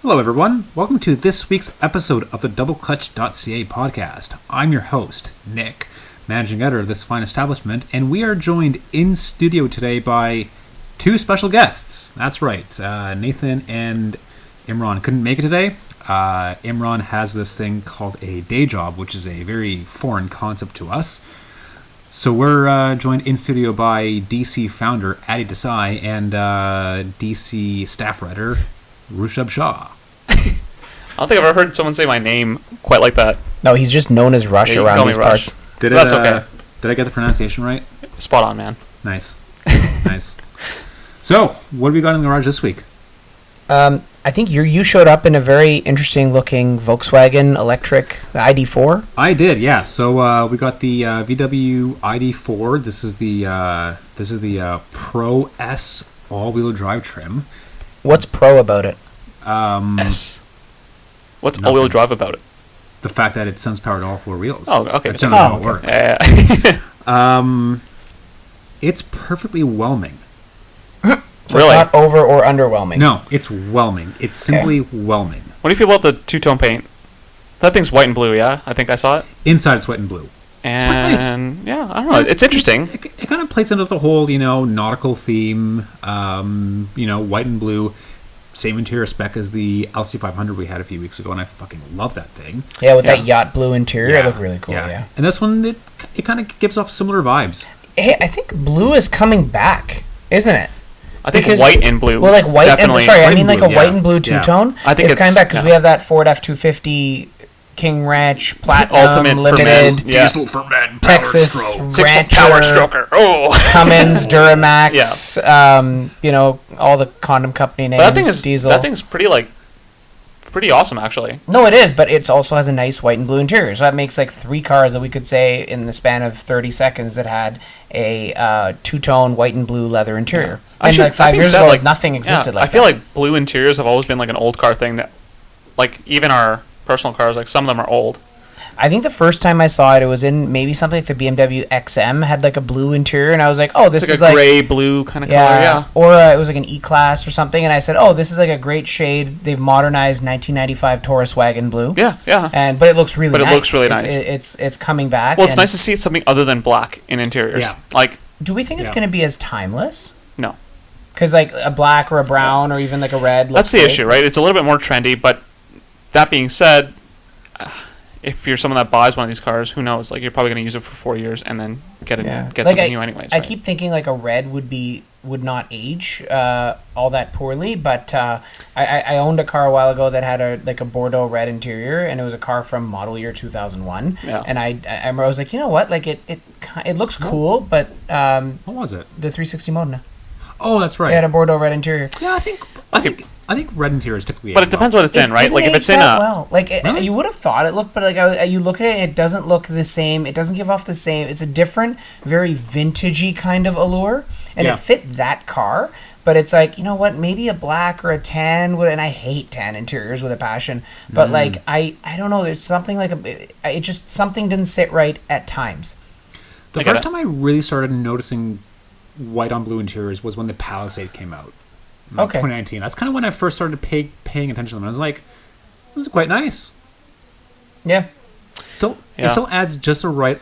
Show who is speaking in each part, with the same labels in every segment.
Speaker 1: Hello, everyone. Welcome to this week's episode of the DoubleClutch.ca podcast. I'm your host, Nick, managing editor of this fine establishment, and we are joined in studio today by two special guests. That's right, Nathan and Imran couldn't make it today. Imran has this thing called a day job, which is a very foreign concept to us. So we're joined in studio by DC founder Adi Desai and DC staff writer Rushabh Shah.
Speaker 2: I don't think I've ever heard someone say my name quite like that.
Speaker 3: No, he's just known as Rush around these parts.
Speaker 2: That's okay.
Speaker 1: Did I get the pronunciation right?
Speaker 2: Spot on, man.
Speaker 1: Nice. Nice. So, what have we got in the garage this week?
Speaker 3: I think you showed up in a very interesting looking Volkswagen electric, the ID.4.
Speaker 1: I did, yeah. So we got the VW ID.4. This is the Pro S all-wheel drive trim.
Speaker 3: What's pro about it?
Speaker 2: S. What's
Speaker 1: Nothing.
Speaker 2: all-wheel drive about it?
Speaker 1: The fact that it sense powered all four wheels.
Speaker 2: Oh, okay.
Speaker 1: That's generally how it works.
Speaker 2: Yeah.
Speaker 1: It's perfectly whelming.
Speaker 3: So
Speaker 2: Really?
Speaker 3: It's not over or underwhelming.
Speaker 1: No, it's whelming. It's simply whelming.
Speaker 2: What do you feel about the two-tone paint? That thing's white and blue, yeah? I think I saw it.
Speaker 1: Inside it's white and blue.
Speaker 2: And, yeah, I don't know. It's interesting.
Speaker 1: It kind of plays into the whole, nautical theme, white and blue. Same interior spec as the LC500 we had a few weeks ago, and I fucking love that thing.
Speaker 3: Yeah, with that yacht blue interior, it looked really cool, yeah.
Speaker 1: And this one, it kind of gives off similar vibes.
Speaker 3: Hey, I think blue is coming back, isn't it?
Speaker 2: I think
Speaker 3: Because-
Speaker 2: white and blue.
Speaker 3: Well, like white
Speaker 2: definitely.
Speaker 3: and... Sorry, I
Speaker 1: White
Speaker 3: mean
Speaker 1: and
Speaker 3: like
Speaker 1: blue,
Speaker 3: a white and blue two-tone.
Speaker 2: I think
Speaker 3: it's coming
Speaker 2: it's-
Speaker 3: back because we have that Ford F-250 King Ranch Platinum
Speaker 2: Ultimate for
Speaker 3: Limited
Speaker 2: men. Yeah.
Speaker 1: Diesel for men,
Speaker 3: Texas Rancher
Speaker 2: Power stroker. Oh.
Speaker 3: Cummins Duramax. All the condom company names.
Speaker 2: But
Speaker 3: Diesel.
Speaker 2: that thing's pretty awesome, actually.
Speaker 3: No, it is, but it also has a nice white and blue interior. So that makes like three cars that we could say in the span of 30 seconds that had a two-tone white and blue leather interior. And like 5 years ago, nothing existed like that.
Speaker 2: I feel like blue interiors have always been like an old car thing that, like, even our personal cars, like some of them are old.
Speaker 3: I think the first time I saw it, it was in maybe something like the BMW XM had like a blue interior, and I was like, oh, this is like
Speaker 2: a gray blue kind of color, yeah.
Speaker 3: Or it was like an E-Class or something, and I said, oh, this is like a great shade. They've modernized 1995 Taurus wagon blue.
Speaker 2: Yeah.
Speaker 3: But it looks really nice.
Speaker 2: But it looks really nice.
Speaker 3: It's coming back.
Speaker 2: Well, it's nice to see something other than black in interiors.
Speaker 1: Yeah.
Speaker 2: Like,
Speaker 3: do we think it's going to be as timeless?
Speaker 2: No.
Speaker 3: Because like a black or a brown or even like a red.
Speaker 2: That's the issue, right? It's a little bit more trendy, but that being said, if you're someone that buys one of these cars, who knows? Like, you're probably going to use it for 4 years and then get something new anyways.
Speaker 3: I keep thinking like a red would not age all that poorly, but I owned a car a while ago that had a Bordeaux red interior, and it was a car from model year 2001.
Speaker 2: Yeah.
Speaker 3: And I remember I was like, you know what? Like it looks cool, but
Speaker 1: What was it?
Speaker 3: the 360 Modena.
Speaker 1: Oh, that's right.
Speaker 3: It had a Bordeaux red interior.
Speaker 1: Yeah, I think red interior is typically.
Speaker 2: But it depends what it's in, right? Like, if it's in a...
Speaker 1: Really?
Speaker 3: You would have thought it looked, but like you look at it, it doesn't look the same. It doesn't give off the same. It's a different, very vintagey kind of allure, and it fit that car. But it's like, you know what? Maybe a black or a tan would, and I hate tan interiors with a passion. But like, I don't know. There's something like it just something didn't sit right at times.
Speaker 1: The first time I really started noticing white on blue interiors was when the Palisade came out.
Speaker 3: Okay.
Speaker 1: 2019. That's kind of when I first started paying attention to them. I was like, this is quite nice.
Speaker 3: Yeah.
Speaker 1: It still adds just the right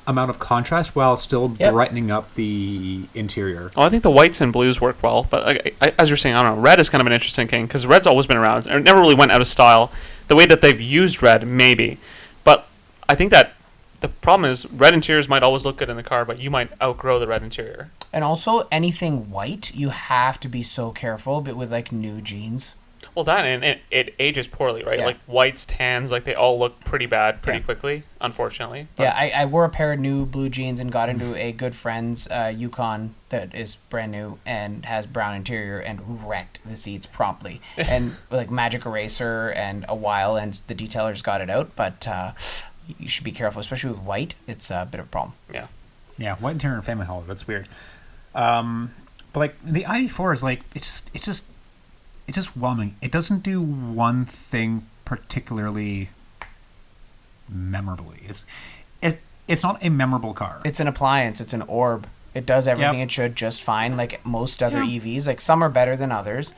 Speaker 1: amount of contrast while still brightening up the interior.
Speaker 2: Oh, I think the whites and blues work well, but as you're saying, I don't know, red is kind of an interesting thing, because red's always been around. It never really went out of style. The way that they've used red, maybe. But I think that the problem is red interiors might always look good in the car, but you might outgrow the red interior.
Speaker 3: And also, anything white, you have to be so careful, but with like new jeans.
Speaker 2: Well, that and it ages poorly, right?
Speaker 3: Yeah.
Speaker 2: Like whites, tans, like they all look pretty bad pretty quickly, unfortunately. But
Speaker 3: Yeah, I wore a pair of new blue jeans and got into a good friend's Yukon that is brand new and has brown interior and wrecked the seats promptly. And like magic eraser and a while, and the detailers got it out, but you should be careful, especially with white. It's a bit of a problem.
Speaker 2: Yeah.
Speaker 1: Yeah, white interior and family hauler. That's weird. But like the ID.4 is like it's just whelming. It doesn't do one thing particularly memorably. It's not a memorable car.
Speaker 3: It's an appliance. It's an orb. It does everything it should just fine, like most other EVs. Like some are better than others,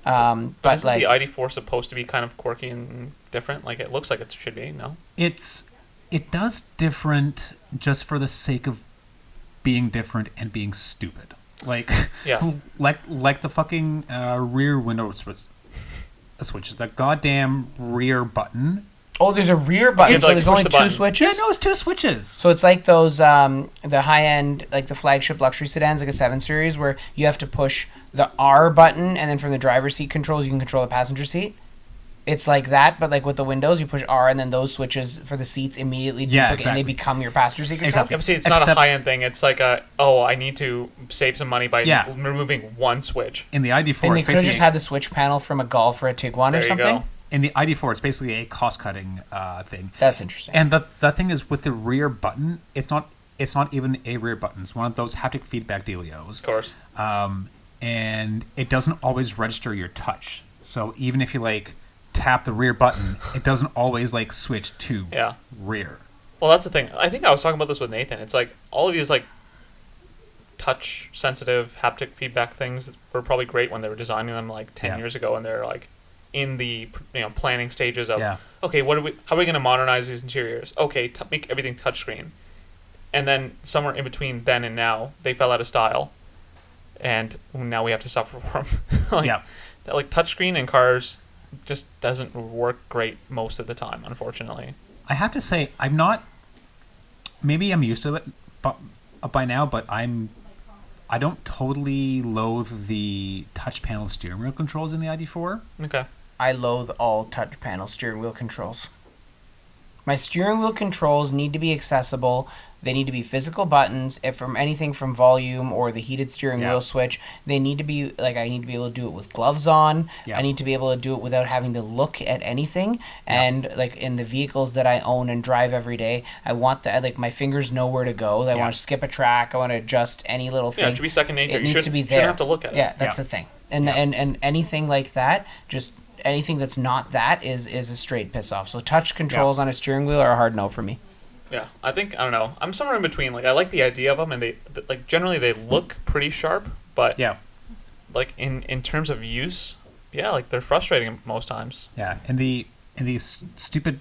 Speaker 3: But
Speaker 2: isn't the ID.4 supposed to be kind of quirky and different? Like, it looks like it should be, no?
Speaker 1: It does different just for the sake of being different and being stupid. Like,
Speaker 2: Yeah.
Speaker 1: like the fucking rear window switches. The goddamn rear button.
Speaker 3: Oh, there's a rear button, so there's only two switches?
Speaker 1: Yeah, no, it's two switches.
Speaker 3: So it's like those, the high-end, like the flagship luxury sedans, like a 7 Series, where you have to push the R button, and then from the driver's seat controls, you can control the passenger seat. It's like that, but like with the windows, you push R, and then those switches for the seats immediately
Speaker 1: exactly.
Speaker 3: and they become your passenger seat control.
Speaker 1: Exactly.
Speaker 2: Yeah, but see, it's not a high-end thing. It's like I need to save some money by removing one switch.
Speaker 1: In the ID.4,
Speaker 3: And they
Speaker 1: it's
Speaker 3: could have
Speaker 1: basically
Speaker 3: just had the switch panel from a Golf or a Tiguan
Speaker 2: There
Speaker 3: or
Speaker 2: you
Speaker 3: something.
Speaker 2: go.
Speaker 1: in the ID.4, it's basically a cost-cutting thing.
Speaker 3: That's interesting.
Speaker 1: And the thing is, with the rear button, it's not even a rear button. It's one of those haptic feedback dealios.
Speaker 2: Of course.
Speaker 1: And it doesn't always register your touch. So even if you like tap the rear button, it doesn't always like switch to rear.
Speaker 2: Well, that's the thing. I think I was talking about this with Nathan. It's like all of these like touch sensitive haptic feedback things were probably great when they were designing them like 10 years ago, and they're like in the planning stages of okay, how are we going to modernize these interiors? Okay, make everything touchscreen. And then somewhere in between then and now, they fell out of style, and now we have to suffer for them. Like touchscreen in cars just doesn't work great most of the time, unfortunately.
Speaker 1: I have to say, I'm not. Maybe I'm used to it, by now, but I don't totally loathe the touch panel steering wheel controls in the ID.4.
Speaker 2: Okay.
Speaker 3: I loathe all touch panel steering wheel controls. My steering wheel controls need to be accessible. They need to be physical buttons. If from anything from volume or the heated steering wheel switch, they need to be like, I need to be able to do it with gloves on. I need to be able to do it without having to look at anything. And like in the vehicles that I own and drive every day, I want that, like my fingers know where to go. I want to skip a track. I want to adjust any little thing.
Speaker 2: Yeah, it should be second nature.
Speaker 3: It
Speaker 2: You
Speaker 3: needs to be there.
Speaker 2: shouldn't have to look at it.
Speaker 3: Yeah, that's the thing. And anything like that, just anything that's not that is a straight piss off. So touch controls on a steering wheel are a hard no for me.
Speaker 2: Yeah, I don't know. I'm somewhere in between. Like, I like the idea of them, and they like generally they look pretty sharp, but like in terms of use, like they're frustrating most times.
Speaker 1: Yeah, and these stupid,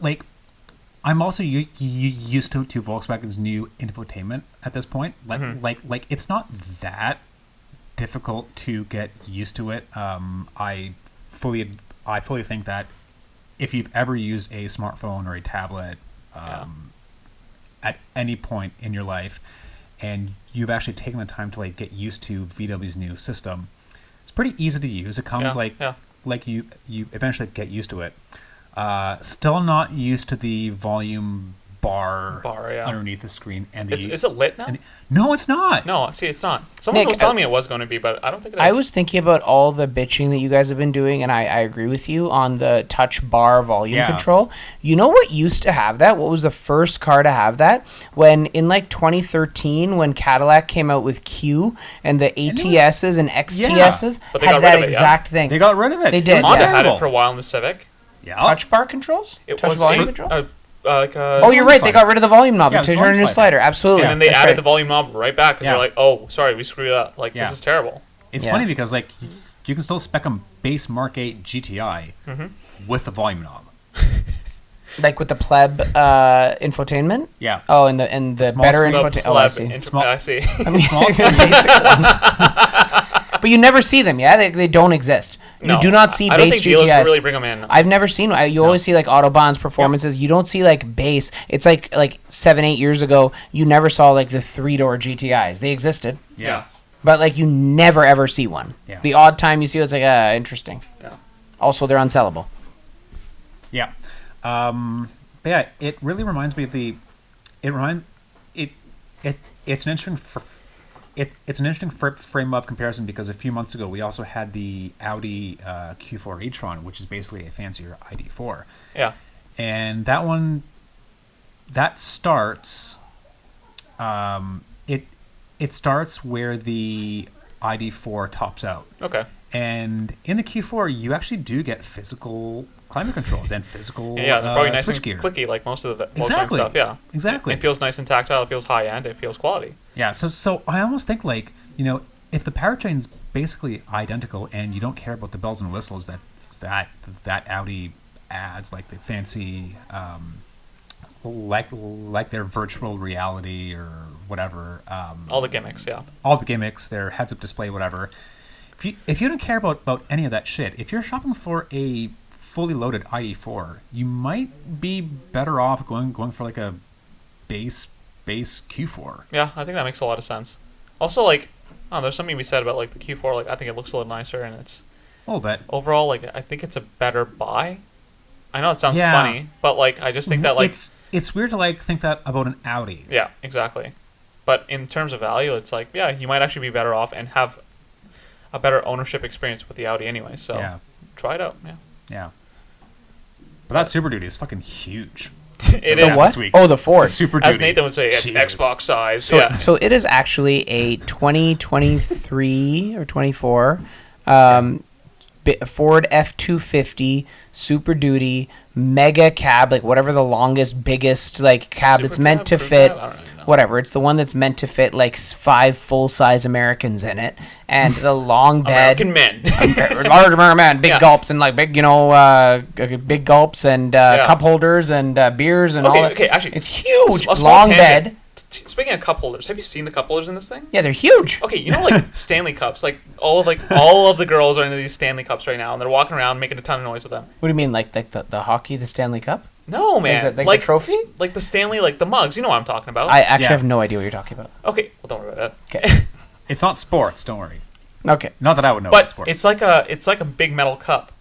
Speaker 1: like, I'm also used to Volkswagen's new infotainment at this point. Like it's not that difficult to get used to it. I fully think that if you've ever used a smartphone or a tablet at any point in your life, and you've actually taken the time to like get used to VW's new system, it's pretty easy to use. It comes like you eventually get used to it. Still not used to the volume bar underneath the screen. And
Speaker 2: is it lit now?
Speaker 1: No, it's not.
Speaker 2: No, see, it's not. Someone was telling me it was going to be, but I don't think it is.
Speaker 3: I was thinking about all the bitching that you guys have been doing, and I agree with you on the touch bar volume control. You know what used to have that? What was the first car to have that? When in like 2013, when Cadillac came out with Q and the ATSs and XTSs had that exact thing.
Speaker 1: They got rid of it.
Speaker 3: They did.
Speaker 2: Honda had it for a while in the Civic.
Speaker 1: Yeah.
Speaker 3: Touch bar controls? Touch volume control?
Speaker 2: Oh,
Speaker 3: you're right. They got rid of the volume knob to turn into a slider. Absolutely.
Speaker 2: And then they added the volume knob right back because they're like, oh, sorry, we screwed up. Like, this is terrible.
Speaker 1: It's funny because, like, you can still spec a base Mark 8 GTI with the volume knob.
Speaker 3: Like with the pleb infotainment?
Speaker 1: Yeah.
Speaker 3: Oh, and the better infotainment. Oh, I see.
Speaker 2: I see.
Speaker 3: I mean, basic one. But you never see them, they don't exist. You do not see base GTIs. I don't think dealers
Speaker 2: really bring them in.
Speaker 3: I've never seen them. You always see like Autobahn's performances. You don't see like base. It's like 7-8 years ago, you never saw like the 3-door GTIs. They existed.
Speaker 1: Yeah.
Speaker 3: But like you never ever see one. Yeah. The odd time you see it's like interesting.
Speaker 2: Yeah.
Speaker 3: Also, they're unsellable.
Speaker 1: Yeah. But yeah, it really reminds me of it's an interesting it's an interesting frame of comparison because a few months ago we also had the Audi Q4 e-tron, which is basically a fancier ID.4.
Speaker 2: Yeah.
Speaker 1: And that starts it starts where the ID.4 tops out.
Speaker 2: Okay.
Speaker 1: And in the Q4 you actually do get physical climate controls and physical
Speaker 2: they're probably nice and
Speaker 1: gear.
Speaker 2: clicky like most of the Volkswagen stuff. Yeah,
Speaker 1: exactly.
Speaker 2: It feels nice and tactile. It feels high end. It feels quality.
Speaker 1: Yeah. So I almost think like if the powertrain's basically identical, and you don't care about the bells and whistles that Audi adds, like the fancy, like their virtual reality or whatever.
Speaker 2: All the gimmicks, yeah.
Speaker 1: All the gimmicks, their heads-up display, whatever. If you don't care about any of that shit, if you're shopping for a fully loaded ID.4, you might be better off going for like a base Q4.
Speaker 2: Yeah, I think that makes a lot of sense. Also, like, there's something to be said about like the Q4. Like, I think it looks a little nicer, and it's
Speaker 1: a little bit
Speaker 2: overall. Like, I think it's a better buy. I know it sounds funny, but like, I just think that like
Speaker 1: it's weird to like think that about an Audi.
Speaker 2: Yeah, exactly. But in terms of value, it's like, yeah, you might actually be better off and have a better ownership experience with the Audi anyway. So try it out. Yeah.
Speaker 1: Yeah. But that Super Duty is fucking huge.
Speaker 2: It is.
Speaker 3: What? Oh, the Ford.
Speaker 1: The Super Duty.
Speaker 2: As Nathan would say, it's Xbox size.
Speaker 3: So it is actually a 2023 or 24 Ford F-250 Super Duty mega cab, like whatever the longest, biggest like cab that's meant to fit. Whatever, it's the one that's meant to fit like 5 full-size Americans in it, and the long bed.
Speaker 2: American men.
Speaker 3: Large American man, big gulps and like big, big gulps and cup holders and beers and all that. Okay, actually, it's huge. Long bed.
Speaker 2: Speaking of cup holders, have you seen the cup holders in this thing?
Speaker 3: Yeah, they're huge.
Speaker 2: Okay, you know, like Stanley cups, like all of the girls are into these Stanley cups right now, and they're walking around making a ton of noise with them.
Speaker 3: What do you mean, like the hockey, the Stanley Cup?
Speaker 2: No, man.
Speaker 3: Like the trophy?
Speaker 2: Like the Stanley, like the mugs. You know what I'm talking about.
Speaker 3: I actually have no idea what you're talking about.
Speaker 2: Okay, well, don't worry about
Speaker 3: that. Okay.
Speaker 1: It's not sports, don't worry.
Speaker 3: Okay.
Speaker 1: Not that I would know
Speaker 2: about
Speaker 1: sports.
Speaker 2: It's like a big metal cup.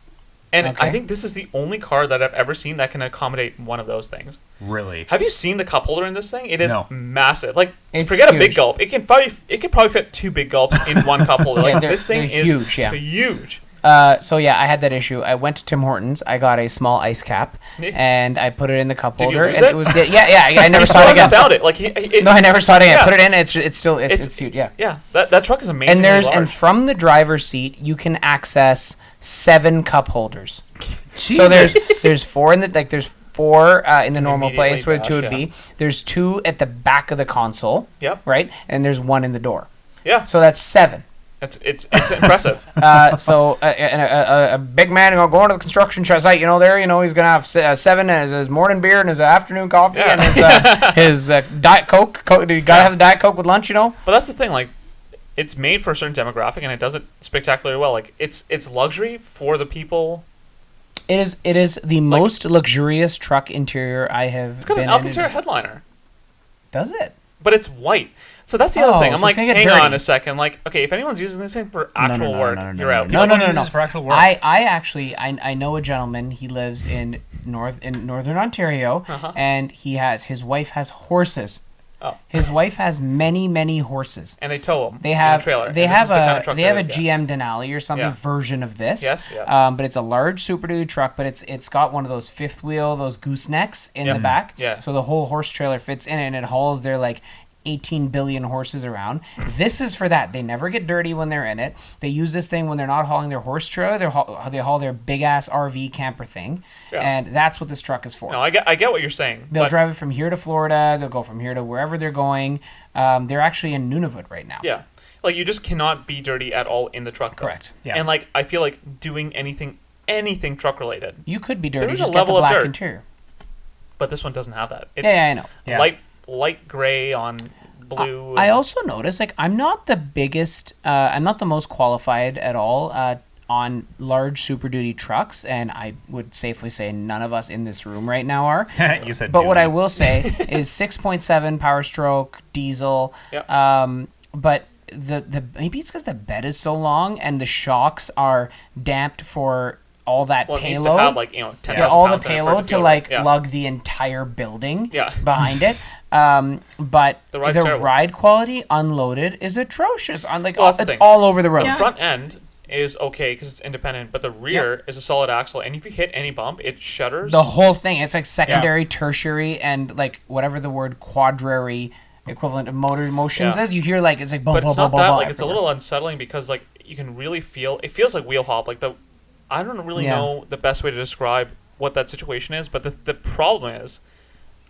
Speaker 2: And I think this is the only car that I've ever seen that can accommodate one of those things.
Speaker 1: Really?
Speaker 2: Have you seen the cup holder in this thing? It is massive. Like,
Speaker 3: it's
Speaker 2: forget
Speaker 3: huge.
Speaker 2: A big gulp. It could probably fit 2 big gulps in one cup holder. Like, this thing is huge. Yeah. Huge.
Speaker 3: So yeah, I had that issue. I went to Tim Hortons. I got a small ice cap, and I put it in the cup holder.
Speaker 2: Did you lose
Speaker 3: it? I never saw it again.
Speaker 2: Found it. Like
Speaker 3: no, I never saw it again. I put it in. It's still huge. Yeah.
Speaker 2: Yeah. That truck is amazing.
Speaker 3: And from the driver's seat, you can access 7 cup holders. Jesus. So there's 4 in the there's 4 in the normal place where 2 would be. There's 2 at the back of the console.
Speaker 2: Yep.
Speaker 3: Right, and there's 1 in the door.
Speaker 2: Yeah.
Speaker 3: So that's 7.
Speaker 2: It's impressive.
Speaker 3: So a big man going to the construction site, he's gonna have 7 as his morning beer and his afternoon coffee and his Diet Coke. You gotta have the Diet Coke with lunch,
Speaker 2: But that's the thing, like, it's made for a certain demographic and it does it spectacularly well. Like, it's luxury for the people.
Speaker 3: It is the most luxurious truck interior I have.
Speaker 2: It's got an Alcantara headliner.
Speaker 3: Does it?
Speaker 2: But it's white. So that's the other thing. I'm like, hang on a second. Like, okay, if anyone's using this thing for actual work, you're out.
Speaker 3: No. For actual work. I know a gentleman. He lives in northern Ontario, and his wife has horses.
Speaker 2: Oh.
Speaker 3: His wife has many horses.
Speaker 2: And they tow them.
Speaker 3: They have
Speaker 2: in a trailer.
Speaker 3: They have a GM Denali or something version of this.
Speaker 2: Yes. Yeah.
Speaker 3: But it's a large Super Duty truck, but it's got one of those 5th wheel, those goosenecks in the back.
Speaker 2: Yeah.
Speaker 3: So the whole horse trailer fits in it, and it hauls their 18 billion horses around. This is for that. They never get dirty when they're in it. They use this thing when they're not hauling their horse trailer. They haul their big ass RV camper thing, and that's what this truck is for.
Speaker 2: No, I get what you're saying.
Speaker 3: They'll drive it from here to Florida. They'll go from here to wherever they're going. They're actually in Nunavut right now.
Speaker 2: Yeah, like, you just cannot be dirty at all in the truck.
Speaker 3: Correct.
Speaker 2: Yeah. And like, I feel like doing anything truck related,
Speaker 3: you could be dirty.
Speaker 2: There's
Speaker 3: just
Speaker 2: a level
Speaker 3: get the black
Speaker 2: of dirt.
Speaker 3: Interior.
Speaker 2: But this one doesn't have that. It's
Speaker 3: I know.
Speaker 2: Yeah. Light gray on blue.
Speaker 3: I also noticed, I'm not the biggest, I'm not the most qualified at all on large Super Duty trucks, and I would safely say none of us in this room right now are.
Speaker 1: You said.
Speaker 3: But what I will say is 6.7 Power Stroke diesel.
Speaker 2: Yep.
Speaker 3: But the maybe it's because the bed is so long and the shocks are damped for all that payload.
Speaker 2: It needs to have 10,000
Speaker 3: all the
Speaker 2: pounds
Speaker 3: payload to lug the entire building behind it. But the ride quality unloaded is atrocious. It's all over the road.
Speaker 2: The front end is okay because it's independent, but the rear is a solid axle, and if you hit any bump, it shudders.
Speaker 3: The whole thing. It's like secondary, tertiary, and whatever the word quadrary equivalent of motor motions is. You hear it's like boom,
Speaker 2: but
Speaker 3: boom,
Speaker 2: it's not
Speaker 3: boom,
Speaker 2: that.
Speaker 3: boom,
Speaker 2: Like, it's a little unsettling because you can really feel. It feels like wheel hop. I don't really know the best way to describe what that situation is, but the problem is,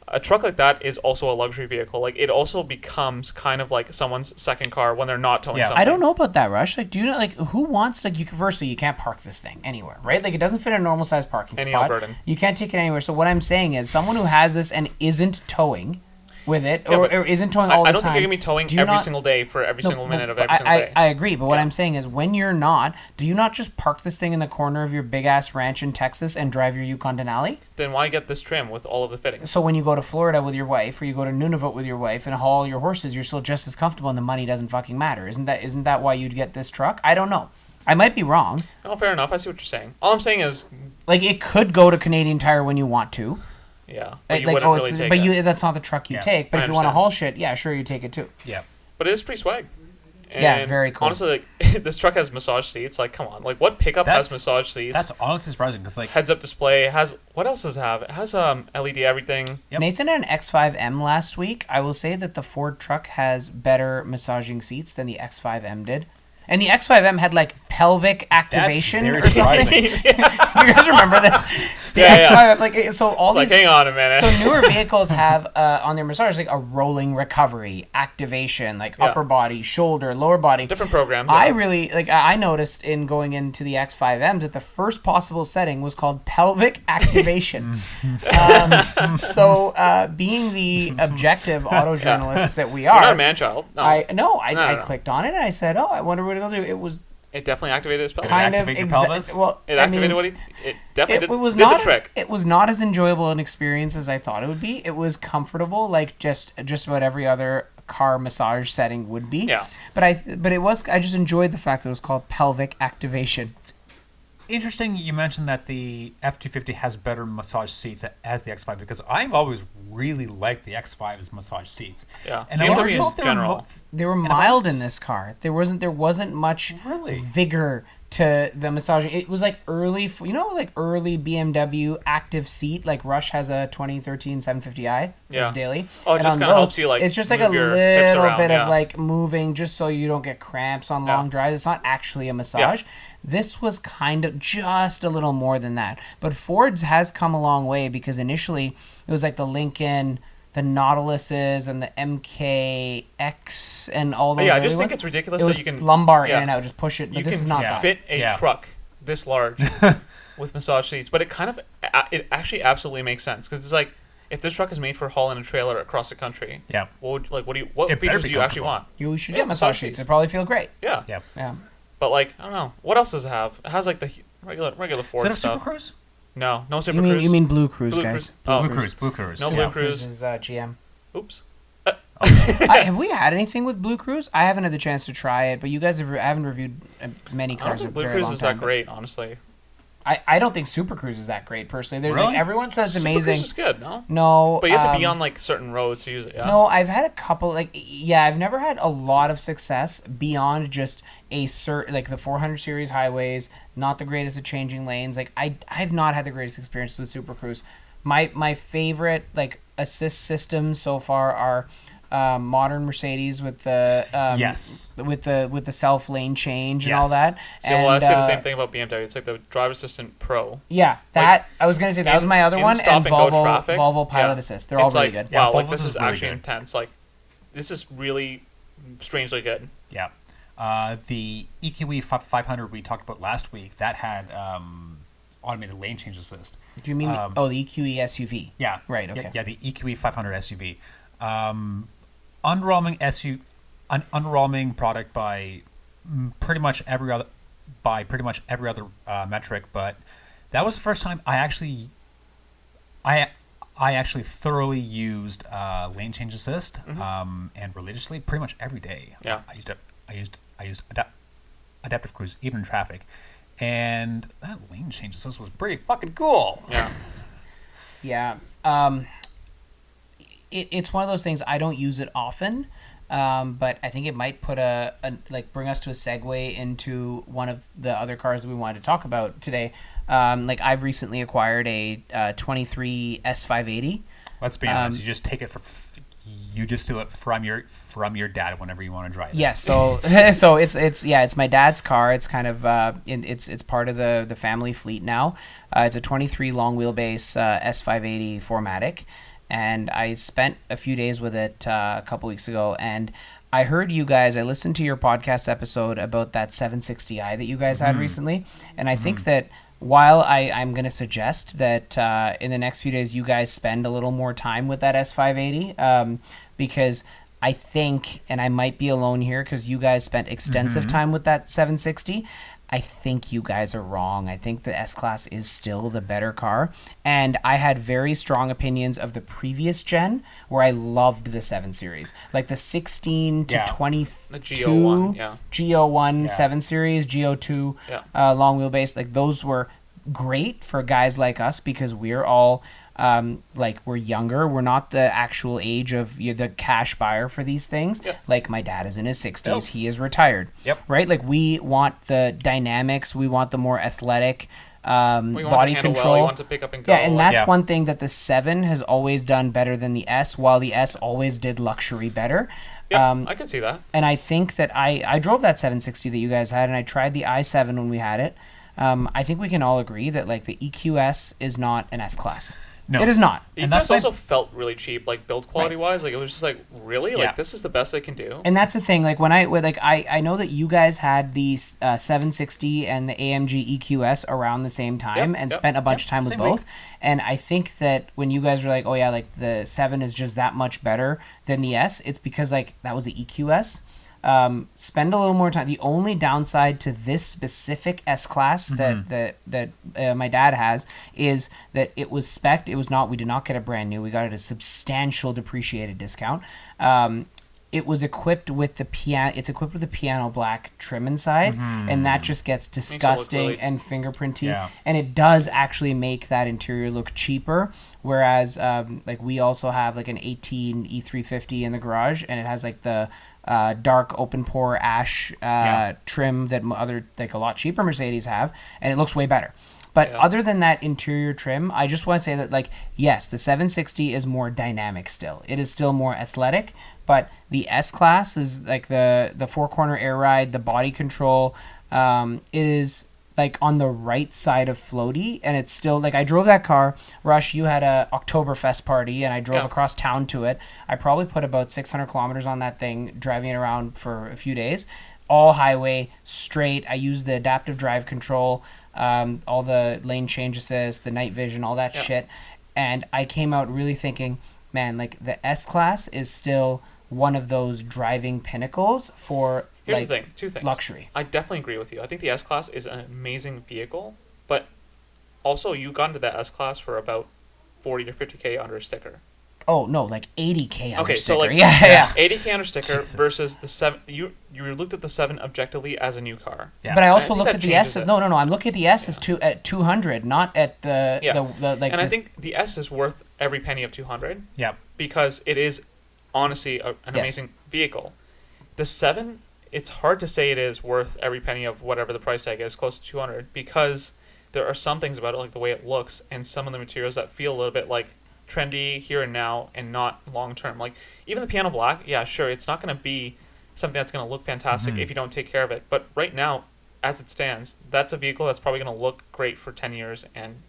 Speaker 2: a truck like that is also a luxury vehicle. Like, it also becomes kind of like someone's second car when they're not towing something.
Speaker 3: I don't know about that, Rush. Like, do you know, like, who wants, like, firstly, you can't park this thing anywhere, right? Like, it doesn't fit in a normal size parking spot.
Speaker 2: Albertan.
Speaker 3: You can't take it anywhere. So what I'm saying is, someone who has this and isn't towing with it, or isn't towing all the time.
Speaker 2: I don't think you're going to be towing every single day for every single minute of every single day.
Speaker 3: I agree, but what I'm saying is, when you're not, do you not just park this thing in the corner of your big-ass ranch in Texas and drive your Yukon Denali?
Speaker 2: Then why get this trim with all of the fittings?
Speaker 3: So when you go to Florida with your wife, or you go to Nunavut with your wife and haul your horses, you're still just as comfortable and the money doesn't fucking matter. Isn't that why you'd get this truck? I don't know. I might be wrong.
Speaker 2: Oh, fair enough. I see what you're saying. All I'm saying is,
Speaker 3: like, it could go to Canadian Tire when you want to.
Speaker 2: Yeah, but you wouldn't really take
Speaker 3: it. That's not the truck you take. But if you want to haul shit, yeah, sure, you take it too.
Speaker 1: Yeah.
Speaker 2: But it is pretty swag. And
Speaker 3: yeah, very cool.
Speaker 2: Honestly, like, this truck has massage seats. Like, come on. Like, what pickup has massage seats?
Speaker 1: That's honestly surprising because, like,
Speaker 2: heads-up display has. What else does it have? It has LED everything.
Speaker 1: Yep.
Speaker 3: Nathan had an X5M last week. I will say that the Ford truck has better massaging seats than the X5M did. And the X5M had, like, pelvic activation or something. You guys remember this? The X5M, like, so all
Speaker 2: it's
Speaker 3: these,
Speaker 2: like, hang on a minute.
Speaker 3: So newer vehicles have on their massage like a rolling recovery, activation, like upper body, shoulder, lower body.
Speaker 2: Different programs.
Speaker 3: I really I noticed in going into the X5Ms that the first possible setting was called pelvic activation. Being the objective auto journalists that we are,
Speaker 2: you're not a man-child. No.
Speaker 3: I clicked on it and I said, oh, I wonder what it'll do.
Speaker 2: It definitely activated his pelvis.
Speaker 3: Kind
Speaker 1: of your pelvis?
Speaker 3: Well,
Speaker 2: it activated it definitely did the trick.
Speaker 3: It was not as enjoyable an experience as I thought it would be. It was comfortable, like just about every other car massage setting would be.
Speaker 2: Yeah.
Speaker 3: But I just enjoyed the fact that it was called pelvic activation.
Speaker 1: Interesting you mentioned that the F-250 has better massage seats as the X5 because I've always really liked the X5's massage seats.
Speaker 2: Yeah.
Speaker 1: And I always thought
Speaker 3: they were mild in this car. There wasn't much vigor to the massaging. It was like early BMW active seat. Like Rush has a 2013 750i.
Speaker 2: Yeah.
Speaker 3: Daily.
Speaker 2: Oh, it just kind of helps you, like,
Speaker 3: it's just like a little bit of like moving just so you don't get cramps on long drives. It's not actually a massage. Yeah. This was kind of just a little more than that. But Ford's has come a long way because initially it was like the Lincoln, the Nautiluses, and the MKX, and all those.
Speaker 2: Yeah, I just think it's ridiculous that you can
Speaker 3: lumbar in and out, just push it. But this is not that.
Speaker 2: Fit a truck this large with massage seats, but it actually absolutely makes sense because it's like if this truck is made for hauling a trailer across the country, what features do you actually want?
Speaker 3: You should get massage seats. They probably feel great.
Speaker 2: Yeah. But like I don't know, what else does it have? It has like the regular Ford
Speaker 1: stuff. Is that a
Speaker 2: stuff.
Speaker 1: Super Cruise?
Speaker 2: No Super Cruise.
Speaker 3: You mean Blue Cruise, guys?
Speaker 1: Blue Cruise.
Speaker 2: No Blue Cruise.
Speaker 3: Is GM.
Speaker 2: Oops.
Speaker 3: Have we had anything with Blue Cruise? I haven't had the chance to try it, but you guys haven't reviewed many cars.
Speaker 2: I don't think Blue Cruise is that great, honestly.
Speaker 3: I don't think Super Cruise is that great personally.
Speaker 1: Really?
Speaker 3: Like, everyone says it's amazing.
Speaker 2: Super Cruise is good, no?
Speaker 3: No.
Speaker 2: But you have to be on like certain roads to use it, yeah?
Speaker 3: No, I've had a couple, I've never had a lot of success beyond just like the 400 series highways, not the greatest at changing lanes. Like I've not had the greatest experience with Super Cruise. My favorite like assist systems so far are modern Mercedes with the with the self lane change and all that.
Speaker 2: I say the same thing about BMW. It's like the Driver Assistant Pro.
Speaker 3: Yeah, I was gonna say that was my other one. And Volvo Pilot Assist. They're all really good.
Speaker 2: Wow, like this is actually intense. Like this is really strangely good.
Speaker 1: Yeah. The EQE 500 we talked about last week that had automated lane change assist.
Speaker 3: Do you mean the EQE SUV?
Speaker 1: Yeah.
Speaker 3: Right. Okay.
Speaker 1: Yeah, the EQE 500 SUV. Underwhelming product by pretty much every other metric, but that was the first time I actually thoroughly used lane change assist and religiously pretty much every day.
Speaker 2: Yeah,
Speaker 1: I used adaptive cruise even in traffic, and that lane change assist was pretty fucking cool.
Speaker 2: Yeah.
Speaker 3: Yeah. It's one of those things I don't use it often, but I think it might put bring us to a segue into one of the other cars that we wanted to talk about today. I've recently acquired a 23 S580.
Speaker 1: Let's be honest, you just take it you just steal it from your dad whenever you want to drive it.
Speaker 3: Yes, so it's my dad's car. It's kind of it's part of the family fleet now. It's a 23 long wheelbase S580 4MATIC. and I spent a few days with it a couple weeks ago, and I heard you guys, I listened to your podcast episode about that 760i that you guys had recently, and I think that while I'm going to suggest that in the next few days you guys spend a little more time with that S580, because I think, and I might be alone here because you guys spent extensive time with that 760, I think you guys are wrong. I think the S-Class is still the better car. And I had very strong opinions of the previous gen where I loved the 7 Series. Like the 16 to 22,
Speaker 2: the GO1,
Speaker 3: GO1 7 Series, GO2 long wheelbase. Like those were great for guys like us because we're all... we're younger. We're not the actual age of the cash buyer for these things.
Speaker 2: Yep.
Speaker 3: Like my dad is in his 60s. He is retired.
Speaker 1: Yep.
Speaker 3: Right? Like we want the dynamics. We want the more athletic
Speaker 2: we want
Speaker 3: body
Speaker 2: to handle
Speaker 3: control.
Speaker 2: well. We want to pick up and go.
Speaker 3: Yeah, and that's one thing that the 7 has always done better than the S, while the S always did luxury better.
Speaker 2: Yep, I can see that.
Speaker 3: And I think that I drove that 760 that you guys had, and I tried the i7 when we had it. I think we can all agree that like the EQS is not an S-Class.
Speaker 1: No.
Speaker 3: It is not.
Speaker 2: And that's also felt really cheap, like build quality wise. Like it was just like, really, like this is the best they can do.
Speaker 3: And that's the thing. Like I know that you guys had the 760 and the AMG EQS around the same time and spent a bunch of time with both. And I think that when you guys were like, oh yeah, like the 7 is just that much better than the S, it's because like that was the EQS. Spend a little more time. The only downside to this specific S-Class that my dad has is that it was spec'd. It was not. We did not get it brand new. We got it at a substantial depreciated discount. It was equipped with the piano. It's equipped with a piano black trim inside, and that just gets disgusting and fingerprinty. Yeah. And it does actually make that interior look cheaper. Whereas, like we also have like an 18 E350 in the garage, and it has like the dark open pore ash trim that other like a lot cheaper Mercedes have, and it looks way better. But other than that interior trim, I just want to say that like yes, the 760 is more dynamic still. It is still more athletic, but the S-Class is like the four corner air ride, the body control. It is like on the right side of floaty, and it's still like I drove that car. Rush, you had a Oktoberfest party, and I drove across town to it. I probably put about 600 kilometers on that thing, driving it around for a few days. All highway, straight. I used the adaptive drive control, all the lane change assist, the night vision, all that shit. And I came out really thinking, man, like the S-Class is still one of those driving pinnacles for
Speaker 2: Here's the thing, two things.
Speaker 3: Luxury.
Speaker 2: I definitely agree with you. I think the S-Class is an amazing vehicle, but also you got into that S-Class for about 40 to 50K under a sticker.
Speaker 3: Oh, no, like 80K under sticker.
Speaker 2: So like 80K under sticker versus the 7. You looked at the 7 objectively as a new car.
Speaker 3: Yeah. But I also looked at the S. No. I'm looking at the S as at 200, not at the like.
Speaker 2: And I think the S is worth every penny of 200.
Speaker 1: Yeah.
Speaker 2: Because it is honestly an amazing vehicle. The 7, it's hard to say it is worth every penny of whatever the price tag is, close to 200, because there are some things about it, like the way it looks, and some of the materials that feel a little bit like trendy here and now and not long term. Like even the piano black, yeah, sure, it's not going to be something that's going to look fantastic if you don't take care of it. But right now, as it stands, that's a vehicle that's probably going to look great for 10 years and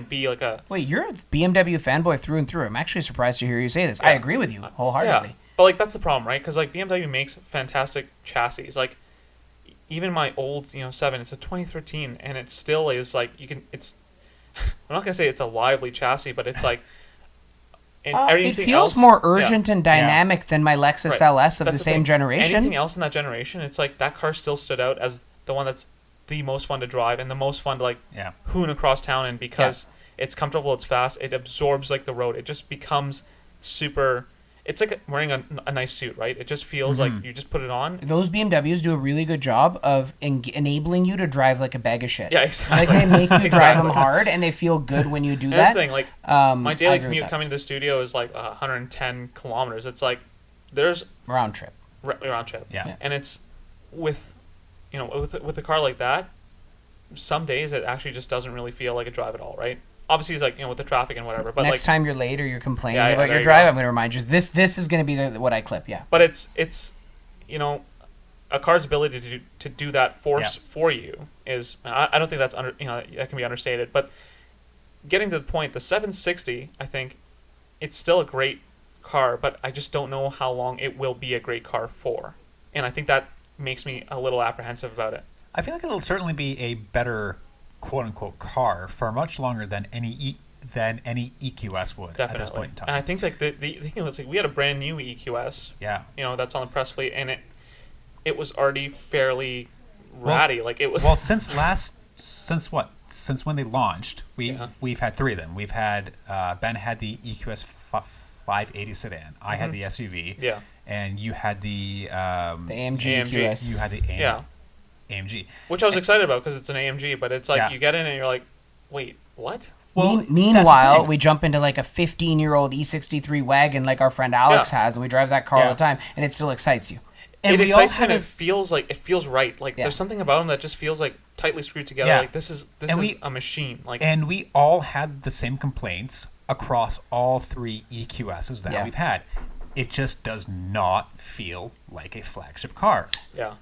Speaker 2: be like a...
Speaker 3: Wait, you're a BMW fanboy through and through. I'm actually surprised to hear you say this. I agree with you wholeheartedly. Yeah.
Speaker 2: But like that's the problem, right? Because like BMW makes fantastic chassis. Like even my old 7, it's a 2013, and it still is like it's. I'm not gonna say it's a lively chassis, but it's like.
Speaker 3: It feels more urgent and dynamic than my Lexus LS of the same generation.
Speaker 2: Anything else in that generation, it's like that car still stood out as the one that's the most fun to drive and the most fun to like hoon across town in, because it's comfortable, it's fast, it absorbs like the road. It just becomes super. It's like wearing a nice suit, right? It just feels like you just put it on.
Speaker 3: Those BMWs do a really good job of enabling you to drive like a bag of shit.
Speaker 2: Yeah, exactly.
Speaker 3: Like they make you drive them hard, and they feel good when you do that.
Speaker 2: That's the thing. Like my daily commute coming to the studio is like 110 kilometers. It's like there's
Speaker 3: round trip.
Speaker 2: Yeah. And it's with a car like that, some days it actually just doesn't really feel like a drive at all, right? Obviously, it's like, with the traffic and whatever. But
Speaker 3: next time you're late or you're complaining about your drive, I'm going to remind you, this is going to be what I clip,
Speaker 2: But it's a car's ability to do that for you is, I don't think that's that can be understated. But getting to the point, the 760, I think, it's still a great car, but I just don't know how long it will be a great car for. And I think that makes me a little apprehensive about it.
Speaker 1: I feel like it'll certainly be a better quote unquote car for much longer than any EQS would
Speaker 2: Definitely.
Speaker 1: at this point in time.
Speaker 2: And I think like the thing was like we had a brand new EQS.
Speaker 1: Yeah.
Speaker 2: That's on the press fleet, and it was already fairly ratty. Like it was.
Speaker 1: Well, since when they launched, we've had three of them. We've had Ben had the EQS 580 sedan. I had the SUV.
Speaker 2: Yeah.
Speaker 1: And you had the
Speaker 3: AMG EQS.
Speaker 1: You had the AMG,
Speaker 2: which I was excited about because it's an AMG, but it's like you get in and you're like, wait, what?
Speaker 1: Well,
Speaker 3: meanwhile, we jump into like a 15-year-old E63 wagon like our friend Alex has, and we drive that car all the time, and it still excites you.
Speaker 2: And it excites you, and it feels right. Like there's something about them that just feels like tightly screwed together.
Speaker 1: Yeah.
Speaker 2: Like this is a machine. Like,
Speaker 1: and we all had the same complaints across all three EQSs that we've had. It just does not feel like a flagship car.
Speaker 2: Yeah.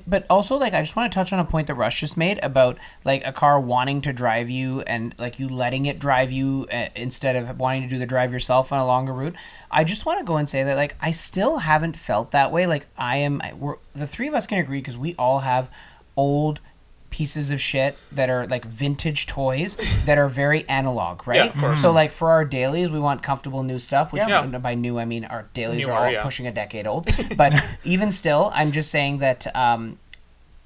Speaker 3: But also, like, I just want to touch on a point that Rush just made about, like, a car wanting to drive you and, like, you letting it drive you instead of wanting to do the drive yourself on a longer route. I just want to go and say that, like, I still haven't felt that way. Like, the three of us can agree because we all have old pieces of shit that are like vintage toys that are very analog, right?
Speaker 2: Yeah, of course.
Speaker 3: So like for our dailies, we want comfortable new stuff, which by new I mean our dailies are all pushing a decade old. But even still, I'm just saying that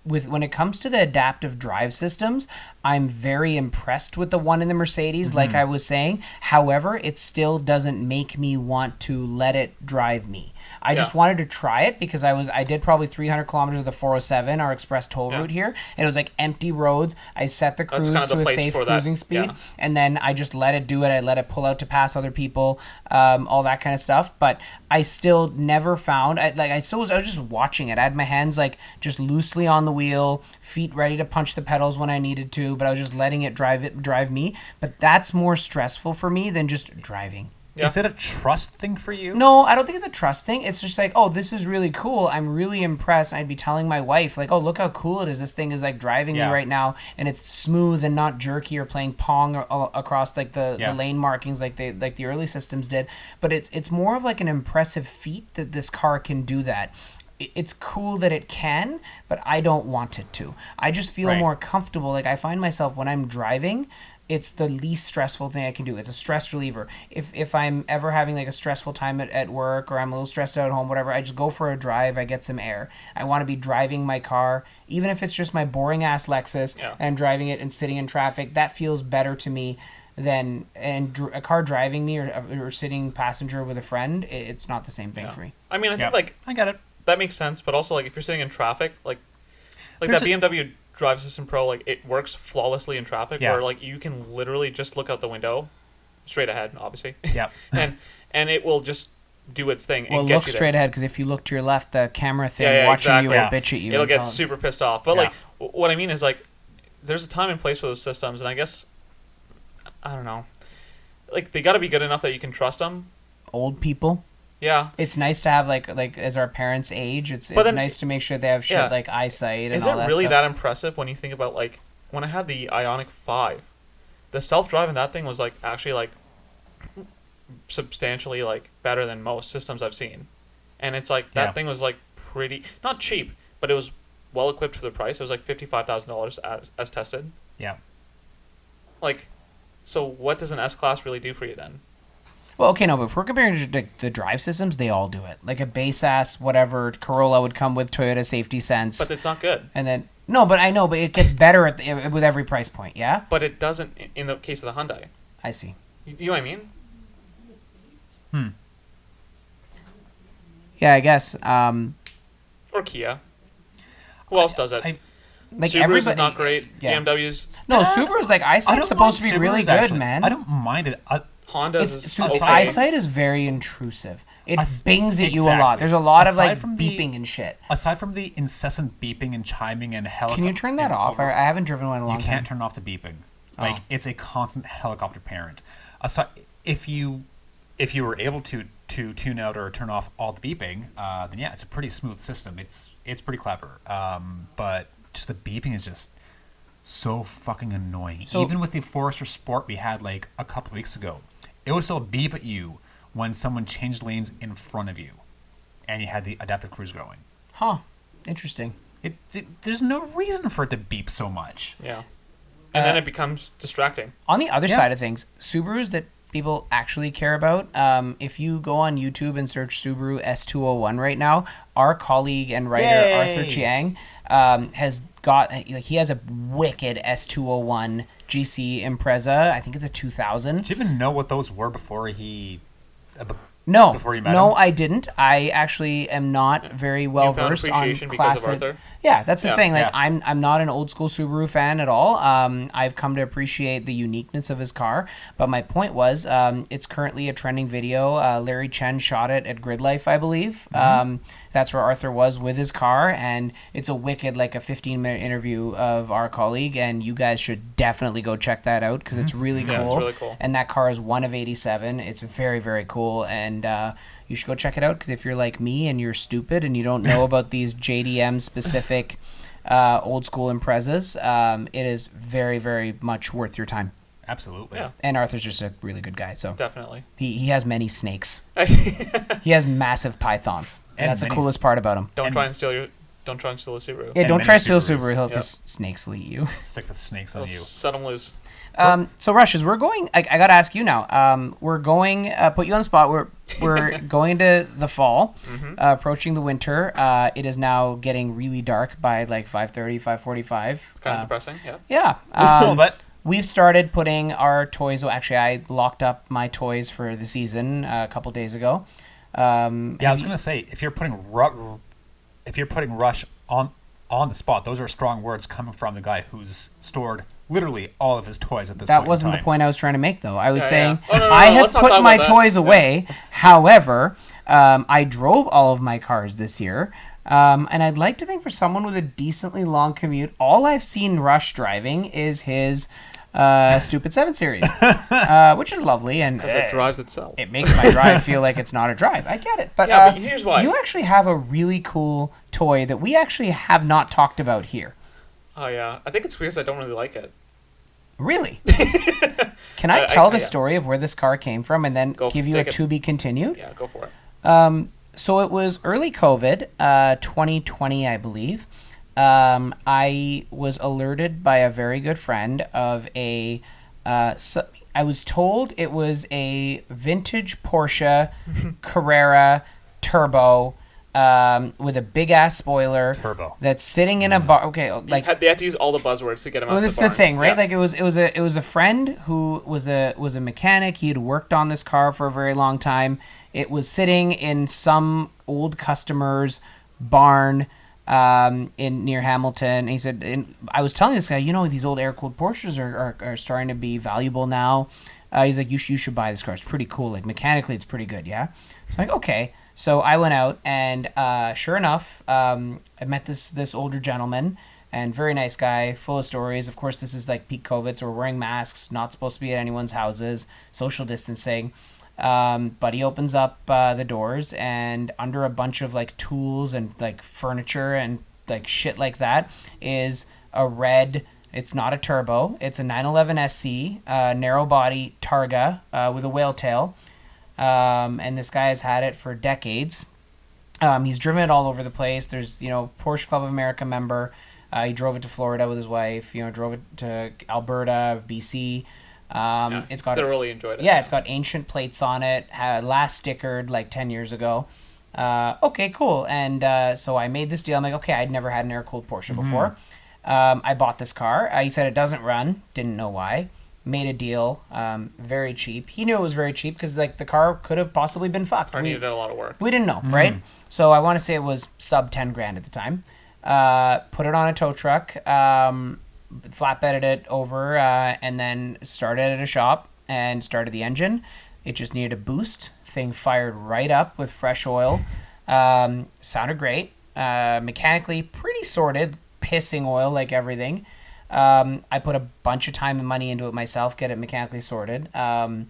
Speaker 3: when it comes to the adaptive drive systems, I'm very impressed with the one in the Mercedes, like I was saying. However, it still doesn't make me want to let it drive me. I just wanted to try it because I did probably 300 kilometers of the 407, our express toll route here, and it was like empty roads. I set the cruise to a safe cruising speed, and then I just let it do it. I let it pull out to pass other people, all that kind of stuff. But I still never found I was just watching it. I had my hands like just loosely on the wheel, feet ready to punch the pedals when I needed to, but I was just letting it drive me. But that's more stressful for me than just driving.
Speaker 1: Yeah. Is it a trust thing for you?
Speaker 3: No, I don't think it's a trust thing. It's just like, oh, this is really cool. I'm really impressed. I'd be telling my wife, like, oh, look how cool it is. This thing is like driving me right now, and it's smooth and not jerky or playing Pong across like the lane markings like the early systems did. But it's more of like an impressive feat that this car can do that. It's cool that it can, but I don't want it to. I just feel more comfortable. Like I find myself when I'm driving, it's the least stressful thing I can do. It's a stress reliever. If I'm ever having like a stressful time at work or I'm a little stressed out at home, whatever, I just go for a drive. I get some air. I want to be driving my car, even if it's just my boring ass Lexus and I'm driving it and sitting in traffic. That feels better to me than a car driving me or sitting passenger with a friend. It's not the same thing for me.
Speaker 2: I mean, I think like
Speaker 1: I get it.
Speaker 2: That makes sense, but also like if you're sitting in traffic, like that BMW Drive System Pro, like it works flawlessly in traffic, where like you can literally just look out the window, straight ahead, obviously.
Speaker 1: Yeah.
Speaker 2: and it will just do its thing.
Speaker 3: Well,
Speaker 2: and get
Speaker 3: look
Speaker 2: you
Speaker 3: straight ahead, because if you look to your left, the camera thing watching you will bitch at you.
Speaker 2: It'll get super pissed off. But like, what I mean is like, there's a time and place for those systems, and I guess, I don't know, like they got to be good enough that you can trust them.
Speaker 3: Old people.
Speaker 2: Yeah.
Speaker 3: It's nice to have like as our parents age, it's nice to make sure they have shit like eyesight and all that stuff.
Speaker 2: Is it really that impressive when you think about like when I had the Ioniq 5, the self-drive in that thing was like actually like substantially like better than most systems I've seen. And it's like that thing was like pretty not cheap, but it was well equipped for the price. It was like $55,000 as tested.
Speaker 1: Yeah.
Speaker 2: Like, so what does an S-Class really do for you then?
Speaker 3: Well, okay, no, but if we're comparing to the drive systems, they all do it. Like a base-ass, whatever, Corolla would come with Toyota Safety Sense.
Speaker 2: But it's not good.
Speaker 3: And then, no, but I know, but it gets better with every price point, yeah?
Speaker 2: But it doesn't in the case of the Hyundai.
Speaker 3: I see.
Speaker 2: You know what I mean?
Speaker 3: Yeah, I guess.
Speaker 2: Or Kia. Who else does it?
Speaker 3: Like
Speaker 2: Subaru's is not great. BMW's...
Speaker 3: No, Subaru's like eyesight's supposed to be really good, man.
Speaker 1: I don't mind it.
Speaker 2: Honda's is okay.
Speaker 3: Eyesight is very intrusive. It bings at you a lot. There's a lot of like beeping and shit.
Speaker 1: Aside from the incessant beeping and chiming and helicopter...
Speaker 3: Can you turn that off? I haven't driven one in a long time.
Speaker 1: You can't turn off the beeping. Like, it's a constant helicopter parent. Aside, if you were able to tune out or turn off all the beeping, then yeah, it's a pretty smooth system. It's pretty clever. But just the beeping is just so fucking annoying. So, even with the Forester Sport we had like a couple weeks ago, it would still beep at you when someone changed lanes in front of you, and you had the adaptive cruise going.
Speaker 3: Huh. Interesting.
Speaker 1: There's no reason for it to beep so much.
Speaker 2: Yeah. And then it becomes distracting.
Speaker 3: On the other side of things, Subarus that people actually care about, if you go on YouTube and search Subaru S201 right now, our colleague and writer Arthur Chiang has got, he has a wicked S201 GC Impreza. I think it's a 2000.
Speaker 1: Did you even know what those were before he...
Speaker 3: No,
Speaker 1: before you met
Speaker 3: no,
Speaker 1: him?
Speaker 3: I didn't. I actually am not very well versed on
Speaker 2: appreciation
Speaker 3: classic.
Speaker 2: because of Arthur?
Speaker 3: Yeah, that's the thing. Like,
Speaker 1: Yeah.
Speaker 3: I'm not an old school Subaru fan at all. I've come to appreciate the uniqueness of his car. But my point was, it's currently a trending video. Larry Chen shot it at Grid Life, I believe. That's where Arthur was with his car, and it's a wicked, like a 15-minute interview of our colleague, and you guys should definitely go check that out because it's really cool.
Speaker 2: Yeah, it's really cool.
Speaker 3: And that car is one of 87. It's very, very cool, and you should go check it out because if you're like me and you're stupid and you don't know about these JDM-specific old school Imprezas, it is very, very much worth your time.
Speaker 1: Absolutely.
Speaker 2: Yeah.
Speaker 3: And Arthur's just a really good guy, so
Speaker 2: Definitely.
Speaker 3: he has many snakes. He has massive pythons. And that's the
Speaker 1: many
Speaker 3: coolest part about him.
Speaker 2: Don't try and steal a Subaru.
Speaker 3: Yeah,
Speaker 1: And
Speaker 3: don't
Speaker 1: many
Speaker 3: try to steal
Speaker 1: Subarus.
Speaker 3: Subaru. He'll
Speaker 2: Yep.
Speaker 3: just snakes will eat you.
Speaker 1: Stick the snakes on
Speaker 2: They'll
Speaker 1: you.
Speaker 2: set them loose.
Speaker 3: So Rush, as we're going, I got to ask you now. We're going, put you on the spot. We're going into the fall, approaching the winter. It is now getting really dark by like 5:30, 5:45.
Speaker 2: It's kind of depressing, yeah.
Speaker 3: Yeah.
Speaker 1: A little bit.
Speaker 3: We've started putting our toys. Well, actually, I locked up my toys for the season a couple days ago.
Speaker 1: Yeah, I was gonna say if you're putting Rush on the spot, those are strong words coming from the guy who's stored literally all of his toys at this point.
Speaker 3: That wasn't the point I was trying to make, though. I was
Speaker 2: Yeah,
Speaker 3: saying
Speaker 2: yeah. Oh, no,
Speaker 3: I have
Speaker 2: let's not
Speaker 3: put
Speaker 2: talk
Speaker 3: my
Speaker 2: about that.
Speaker 3: toys away. However, I drove all of my cars this year. And I'd like to think for someone with a decently long commute, all I've seen Rush driving is his stupid 7 Series, which is lovely. And
Speaker 2: Because it drives itself.
Speaker 3: it makes my drive feel like it's not a drive. I get it. But,
Speaker 2: Yeah, but here's why.
Speaker 3: You actually have a really cool toy that we actually have not talked about here.
Speaker 2: Oh, yeah. I think it's because I don't really like it.
Speaker 3: Really? Can I tell the story of where this car came from and then give you a
Speaker 2: take it.
Speaker 3: to be continued?
Speaker 2: Yeah, go for it.
Speaker 3: So it was early COVID, 2020, I believe. I was alerted by a very good friend of I was told it was a vintage Porsche Carrera Turbo with a big ass spoiler.
Speaker 1: Turbo.
Speaker 3: That's sitting in a bar. Okay, like
Speaker 2: They had to use all the buzzwords to get him out
Speaker 3: well,
Speaker 2: of the
Speaker 3: this is
Speaker 2: barn.
Speaker 3: the thing, right?
Speaker 2: Yeah.
Speaker 3: Like it was a friend who was a mechanic. He had worked on this car for a very long time. It was sitting in some old customer's barn in near Hamilton. He said, and I was telling this guy, these old air-cooled Porsches are starting to be valuable now. He's like, you should buy this car. It's pretty cool. Like mechanically, it's pretty good. Yeah. It's like, okay. So I went out and sure enough, I met this older gentleman and very nice guy, full of stories. Of course, this is like peak COVID, so we're wearing masks, not supposed to be at anyone's houses, social distancing. But he opens up the doors, and under a bunch of like tools and like furniture and like shit like that is a red. It's not a turbo. It's a 911 SC, narrow body Targa with a whale tail. And this guy has had it for decades. He's driven it all over the place. There's Porsche Club of America member. He drove it to Florida with his wife. Drove it to Alberta, BC. It's got
Speaker 2: thoroughly enjoyed it.
Speaker 3: Yeah, it's got ancient plates on it. Last stickered like 10 years ago. Okay, cool. And so I made this deal. I'm like, okay, I'd never had an air-cooled Porsche before. I bought this car. He said it doesn't run. Didn't know why. Made a deal. Very cheap. He knew it was very cheap because like the car could have possibly been fucked.
Speaker 2: I needed a lot of work.
Speaker 3: We didn't know, right? So I want to say it was sub 10 grand at the time. Put it on a tow truck. Flatbedded it over and then started at a shop and started the engine. It just needed a boost. Thing fired right up with fresh oil. Sounded great. Mechanically pretty sorted. Pissing oil like everything. I put a bunch of time and money into it myself, get it mechanically sorted. I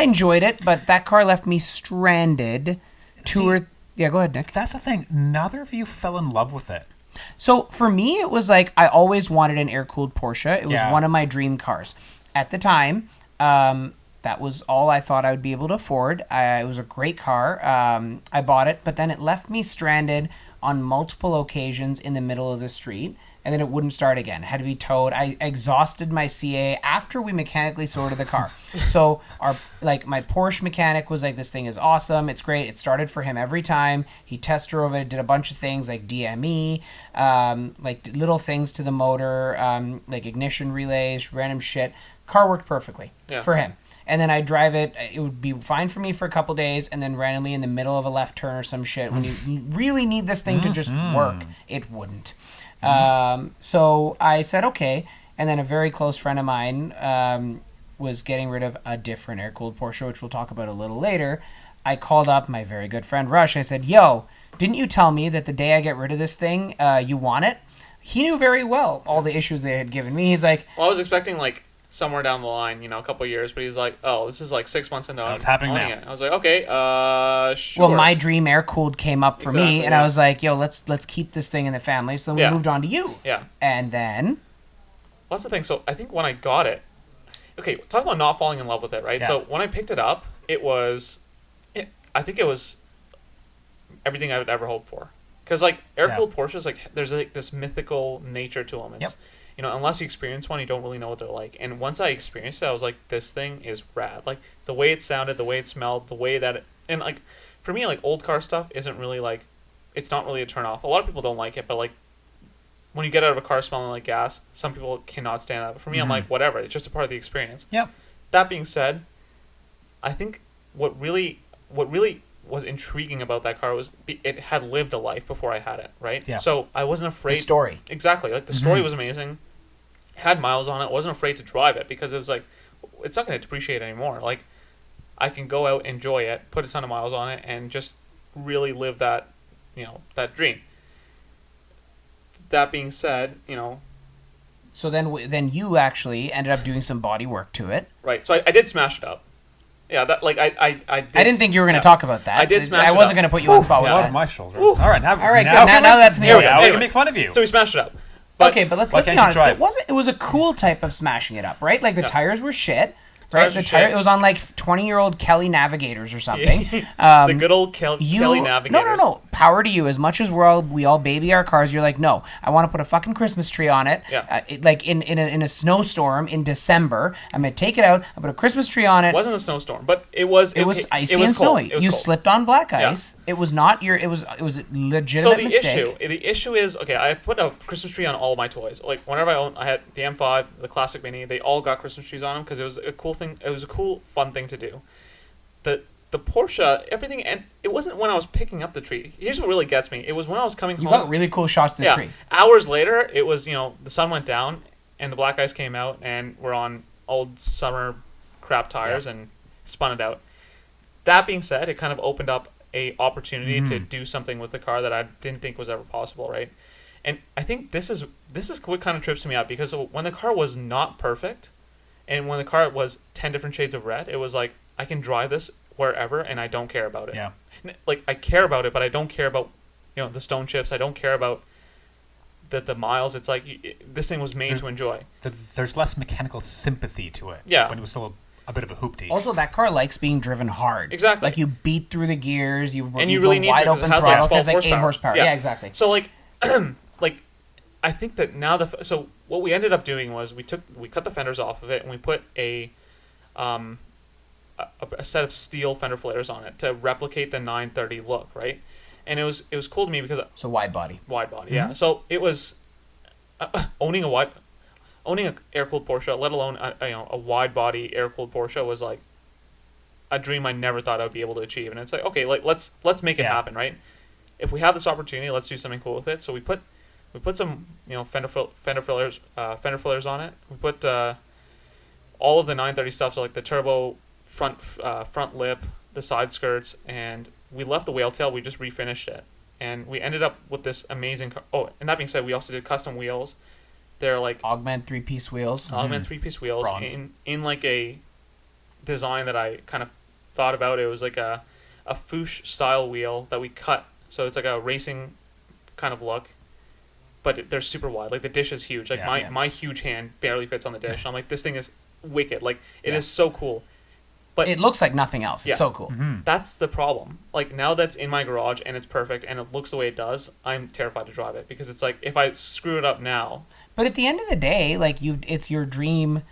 Speaker 3: enjoyed it, but that car left me stranded. Yeah, go ahead, Nick.
Speaker 1: That's the thing. Neither of you fell in love with it.
Speaker 3: So for me, it was like I always wanted an air-cooled Porsche. It was one of my dream cars. At the time, That was all I thought I would be able to afford. It was a great car. I bought it, but then it left me stranded on multiple occasions in the middle of the street, and then it wouldn't start again. It had to be towed. I exhausted my CA after we mechanically sorted the car. So my Porsche mechanic was like, this thing is awesome. It's great. It started for him every time. He test drove it, did a bunch of things like DME, like little things to the motor, like ignition relays, random shit. Car worked perfectly for him. And then I'd drive it. It would be fine for me for a couple days, and then randomly in the middle of a left turn or some shit, when you really need this thing to just work, it wouldn't. So I said, okay. And then a very close friend of mine was getting rid of a different air-cooled Porsche, which we'll talk about a little later. I called up my very good friend Rush. I said, yo, didn't you tell me that the day I get rid of this thing, you want it? He knew very well all the issues they had given me. He's like...
Speaker 2: Well, I was expecting, like, somewhere down the line, a couple of years, but he's like, oh, this is like 6 months into
Speaker 1: what's happening now?
Speaker 2: It. I was like, okay, sure.
Speaker 3: Well, my dream air-cooled came up for me, and I was like, yo, let's keep this thing in the family. So then we moved on to you.
Speaker 2: Yeah.
Speaker 3: And then...
Speaker 2: Well, that's the thing. So I think when I got it... Okay, talk about not falling in love with it, right? Yeah. So when I picked it up, I think it was everything I would ever hope for. Because, like, air-cooled Porsches, like, there's, like, this mythical nature to them. It's... unless you experience one, you don't really know what they're like. And once I experienced it, I was like, this thing is rad. Like, the way it sounded, the way it smelled, the way that it... And, like, for me, like, old car stuff isn't really, like... It's not really a turn-off. A lot of people don't like it, but, like, when you get out of a car smelling like gas, some people cannot stand that. But for me, I'm like, whatever. It's just a part of the experience.
Speaker 1: Yep.
Speaker 2: That being said, I think what really was intriguing about that car was it had lived a life before I had it, right?
Speaker 1: Yeah.
Speaker 2: So I wasn't afraid.
Speaker 3: The story.
Speaker 2: Exactly. Like, the story was amazing. Had miles on it. Wasn't afraid to drive it because it was like, it's not going to depreciate anymore. Like, I can go out, enjoy it, put a ton of miles on it, and just really live that, that dream. That being said,
Speaker 3: So then you actually ended up doing some body work to it.
Speaker 2: Right. So I did smash it up. Yeah, that like I did.
Speaker 3: I didn't think you were going to talk about that.
Speaker 2: I did smash it up.
Speaker 3: I wasn't going to put you on the spot with
Speaker 1: Load
Speaker 3: that.
Speaker 1: my shoulders. All right, now
Speaker 3: that's the
Speaker 1: now we can make fun of you.
Speaker 2: So we smashed it up.
Speaker 3: But let's be honest.
Speaker 1: Drive?
Speaker 3: It was a cool type of smashing it up, right? Like the tires were shit. Right, it was on like 20-year-old Kelly Navigators or something.
Speaker 2: The good old Kelly Navigators.
Speaker 3: No. Power to you. As much as we all baby our cars, you're like, no, I want to put a fucking Christmas tree on it.
Speaker 2: Yeah.
Speaker 3: Like in a snowstorm in December, I'm gonna take it out. I put a Christmas tree on it.
Speaker 2: It wasn't a snowstorm, but it was
Speaker 3: icy and snowy. You slipped on black ice. Yeah. It was not your. It was a legitimate mistake.
Speaker 2: The issue is, okay, I put a Christmas tree on all of my toys. Like, whenever I had the M5, the Classic Mini, they all got Christmas trees on them because it was a cool thing. It was a cool, fun thing to do. The Porsche, everything, and it wasn't when I was picking up the tree. Here's what really gets me. It was when I was coming home.
Speaker 3: You got really cool shots of the tree.
Speaker 2: Hours later, it was, the sun went down, and the black ice came out, and we're on old summer crap tires and spun it out. That being said, it kind of opened up a opportunity to do something with the car that I didn't think was ever possible, right? And I think this is what kind of trips me out, because when the car was not perfect, and when the car was 10 different shades of red, it was like, I can drive this wherever, and I don't care about it.
Speaker 1: Yeah.
Speaker 2: Like, I care about it, but I don't care about, the stone chips. I don't care about the miles. It's like, this thing was made to enjoy.
Speaker 1: There's less mechanical sympathy to it.
Speaker 2: Yeah.
Speaker 1: When it was still a bit of a hoopty.
Speaker 3: Also, that car likes being driven hard.
Speaker 2: Exactly.
Speaker 3: Like, you beat through the gears. You
Speaker 2: really need
Speaker 3: wide
Speaker 2: to,
Speaker 3: open
Speaker 2: it has
Speaker 3: throttle.
Speaker 2: like 12
Speaker 3: horsepower. 8 horsepower. Yeah, exactly.
Speaker 2: So, like, I think that now so what we ended up doing was we cut the fenders off of it, and we put a set of steel fender flares on it to replicate the 930 look, right? And it was cool to me because
Speaker 3: so wide body,
Speaker 2: yeah. So it was owning an air-cooled Porsche, let alone a wide body air-cooled Porsche, was like a dream I never thought I would be able to achieve. And it's like, okay, like let's make it happen, right? If we have this opportunity, let's do something cool with it. So we put some fender fillers on it. We put all of the 930 stuff, so like the turbo front lip, the side skirts, and we left the whale tail. We just refinished it, and we ended up with this amazing car. Oh, and that being said, we also did custom wheels. They're like
Speaker 3: augment 3-piece wheels.
Speaker 2: Augment 3-piece wheels in like a design that I kind of thought about. It was like a Fouche style wheel that we cut, so it's like a racing kind of look. But they're super wide. Like, the dish is huge. Like, my huge hand barely fits on the dish. I'm like, this thing is wicked. Like, it is so cool. But
Speaker 3: it looks like nothing else. It's so cool.
Speaker 2: That's the problem. Like, now that's in my garage and it's perfect and it looks the way it does, I'm terrified to drive it because it's like, if I screw it up now.
Speaker 3: But at the end of the day, like, it's your dream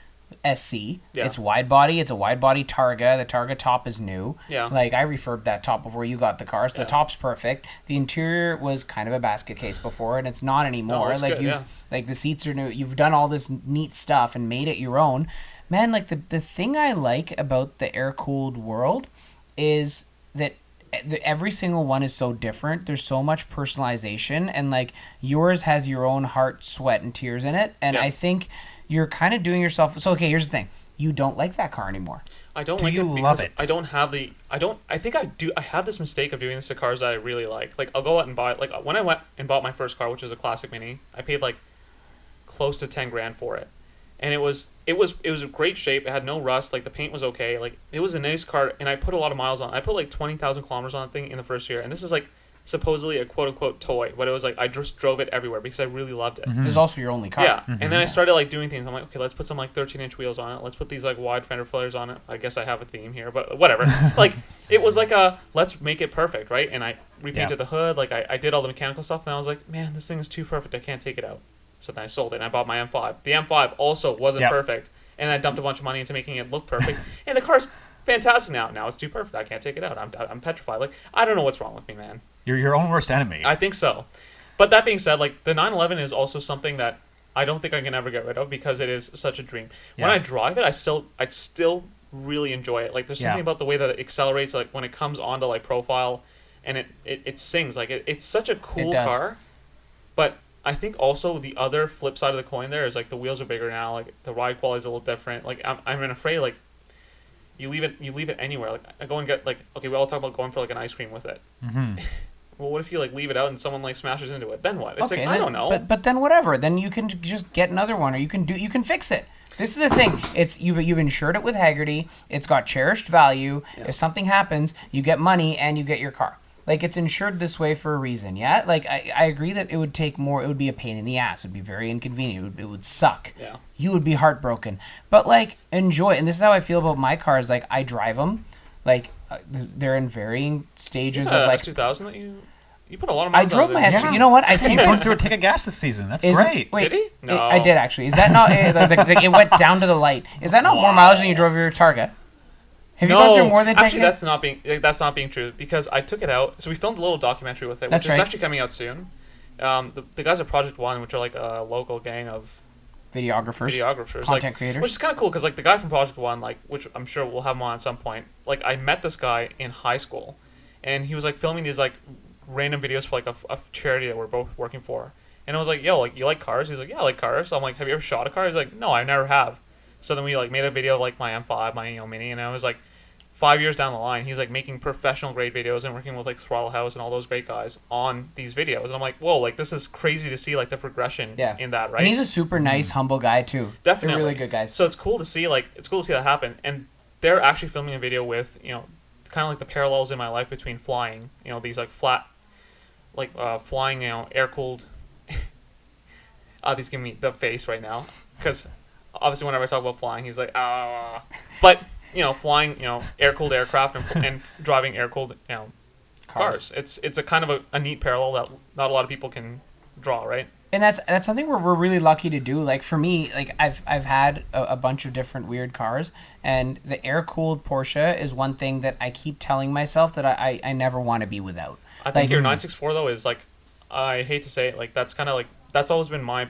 Speaker 3: SC.
Speaker 2: Yeah.
Speaker 3: It's wide body. It's a wide body Targa. The Targa top is new.
Speaker 2: Yeah.
Speaker 3: Like, I refurbed that top before you got the car, so the top's perfect. The interior was kind of a basket case before, and it's not anymore.
Speaker 2: No, it's
Speaker 3: like,
Speaker 2: good,
Speaker 3: like, the seats are new. You've done all this neat stuff and made it your own. Man, like, the thing I like about the air-cooled world is that every single one is so different. There's so much personalization, and, like, yours has your own heart, sweat, and tears in it. And I think you're kind of doing yourself. So, okay, here's the thing: you don't like that car anymore.
Speaker 2: I don't like it because I don't have the. I think I do. I have this mistake of doing this to cars that I really like. Like, I'll go out and buy. Like, when I went and bought my first car, which is a classic Mini, I paid like close to 10 grand for it, and it was a great shape. It had no rust. Like, the paint was okay. Like, it was a nice car, and I put a lot of miles on it. I put like 20,000 kilometers on the thing in the first year, and this is like supposedly a quote unquote toy, but it was like I just drove it everywhere because I really loved it.
Speaker 3: It was also your only car.
Speaker 2: Yeah, and then I started like doing things. I'm like, okay, let's put some like 13-inch wheels on it. Let's put these like wide fender flares on it. I guess I have a theme here, but whatever. Like, it was like let's make it perfect, right? And I repainted the hood. Like, I did all the mechanical stuff, and I was like, man, this thing is too perfect. I can't take it out. So then I sold it, and I bought my M5. The M5 also wasn't perfect, and I dumped a bunch of money into making it look perfect. And the car's fantastic now. Now it's too perfect. I can't take it out. I'm petrified. Like, I don't know what's wrong with me, man.
Speaker 1: You're your own worst enemy.
Speaker 2: I think so. But that being said, like, the 911 is also something that I don't think I can ever get rid of because it is such a dream. When I drive it, I'd still really enjoy it. Like, there's something about the way that it accelerates, like, when it comes onto, like, profile, and it sings. Like, it's such a cool car. But I think also the other flip side of the coin there is, like, the wheels are bigger now. Like, the ride quality is a little different. Like, I'm afraid, like, you leave it anywhere. Like, I go and get, like, okay, we all talk about going for, like, an ice cream with it. Well, what if you like leave it out and someone like smashes into it? Then what? It's okay, like, I don't know.
Speaker 3: But then whatever. Then you can just get another one, or you can fix it. This is the thing. It's you've insured it with Haggerty. It's got cherished value. Yeah. If something happens, you get money and you get your car. Like, it's insured this way for a reason. Yeah. Like, I agree that it would take more. It would be a pain in the ass. It would be very inconvenient. It would suck.
Speaker 2: Yeah.
Speaker 3: You would be heartbroken. But like, enjoy. And this is how I feel about my cars. Like, I drive them. Like, they're in varying stages of like.
Speaker 2: S2000 that you put a lot of miles.
Speaker 3: I drove my S. You know what? I think
Speaker 1: he went through a tank of gas this season. That's great.
Speaker 2: Wait, did he? No,
Speaker 3: I did actually. Is that not? It went down to the light. Is that not more miles than you drove your Targa? Have you gone through more than 10?
Speaker 2: Actually, that's not being true because I took it out. So we filmed a little documentary with it, which is actually coming out soon. The guys at Project One, which are like a local gang of videographers,
Speaker 3: content creators,
Speaker 2: which is kind of cool because like the guy from Project One, like, which I'm sure we'll have him on at some point. Like, I met this guy in high school, and he was like filming these like random videos for like a charity that we're both working for. And I was like, yo, like, you like cars? He's like, yeah, I like cars. So I'm like, have you ever shot a car? He's like, no, I never have. So then we like made a video of like my M5, my Mini, and I was like, 5 years down the line, he's like making professional grade videos and working with like Throttle House and all those great guys on these videos. And I'm like, whoa, like, this is crazy to see like the progression in that, right?
Speaker 3: And he's a super nice, humble guy too.
Speaker 2: Definitely.
Speaker 3: They're really good guys.
Speaker 2: So it's cool to see that happen. And they're actually filming a video with, you know, kind of like the parallels in my life between flying, you know, these like flat, like flying, you know, air-cooled. These give me the face right now because obviously whenever I talk about flying, he's like, ah. But, you know, flying, you know, air-cooled aircraft and driving air-cooled, you know, cars. It's a kind of a neat parallel that not a lot of people can draw, right?
Speaker 3: And that's something we're really lucky to do. Like, for me, like, I've had a bunch of different weird cars, and the air-cooled Porsche is one thing that I keep telling myself that I never want to be without.
Speaker 2: I think your 964 though is like, I hate to say it, like, that's kind of like, that's always been my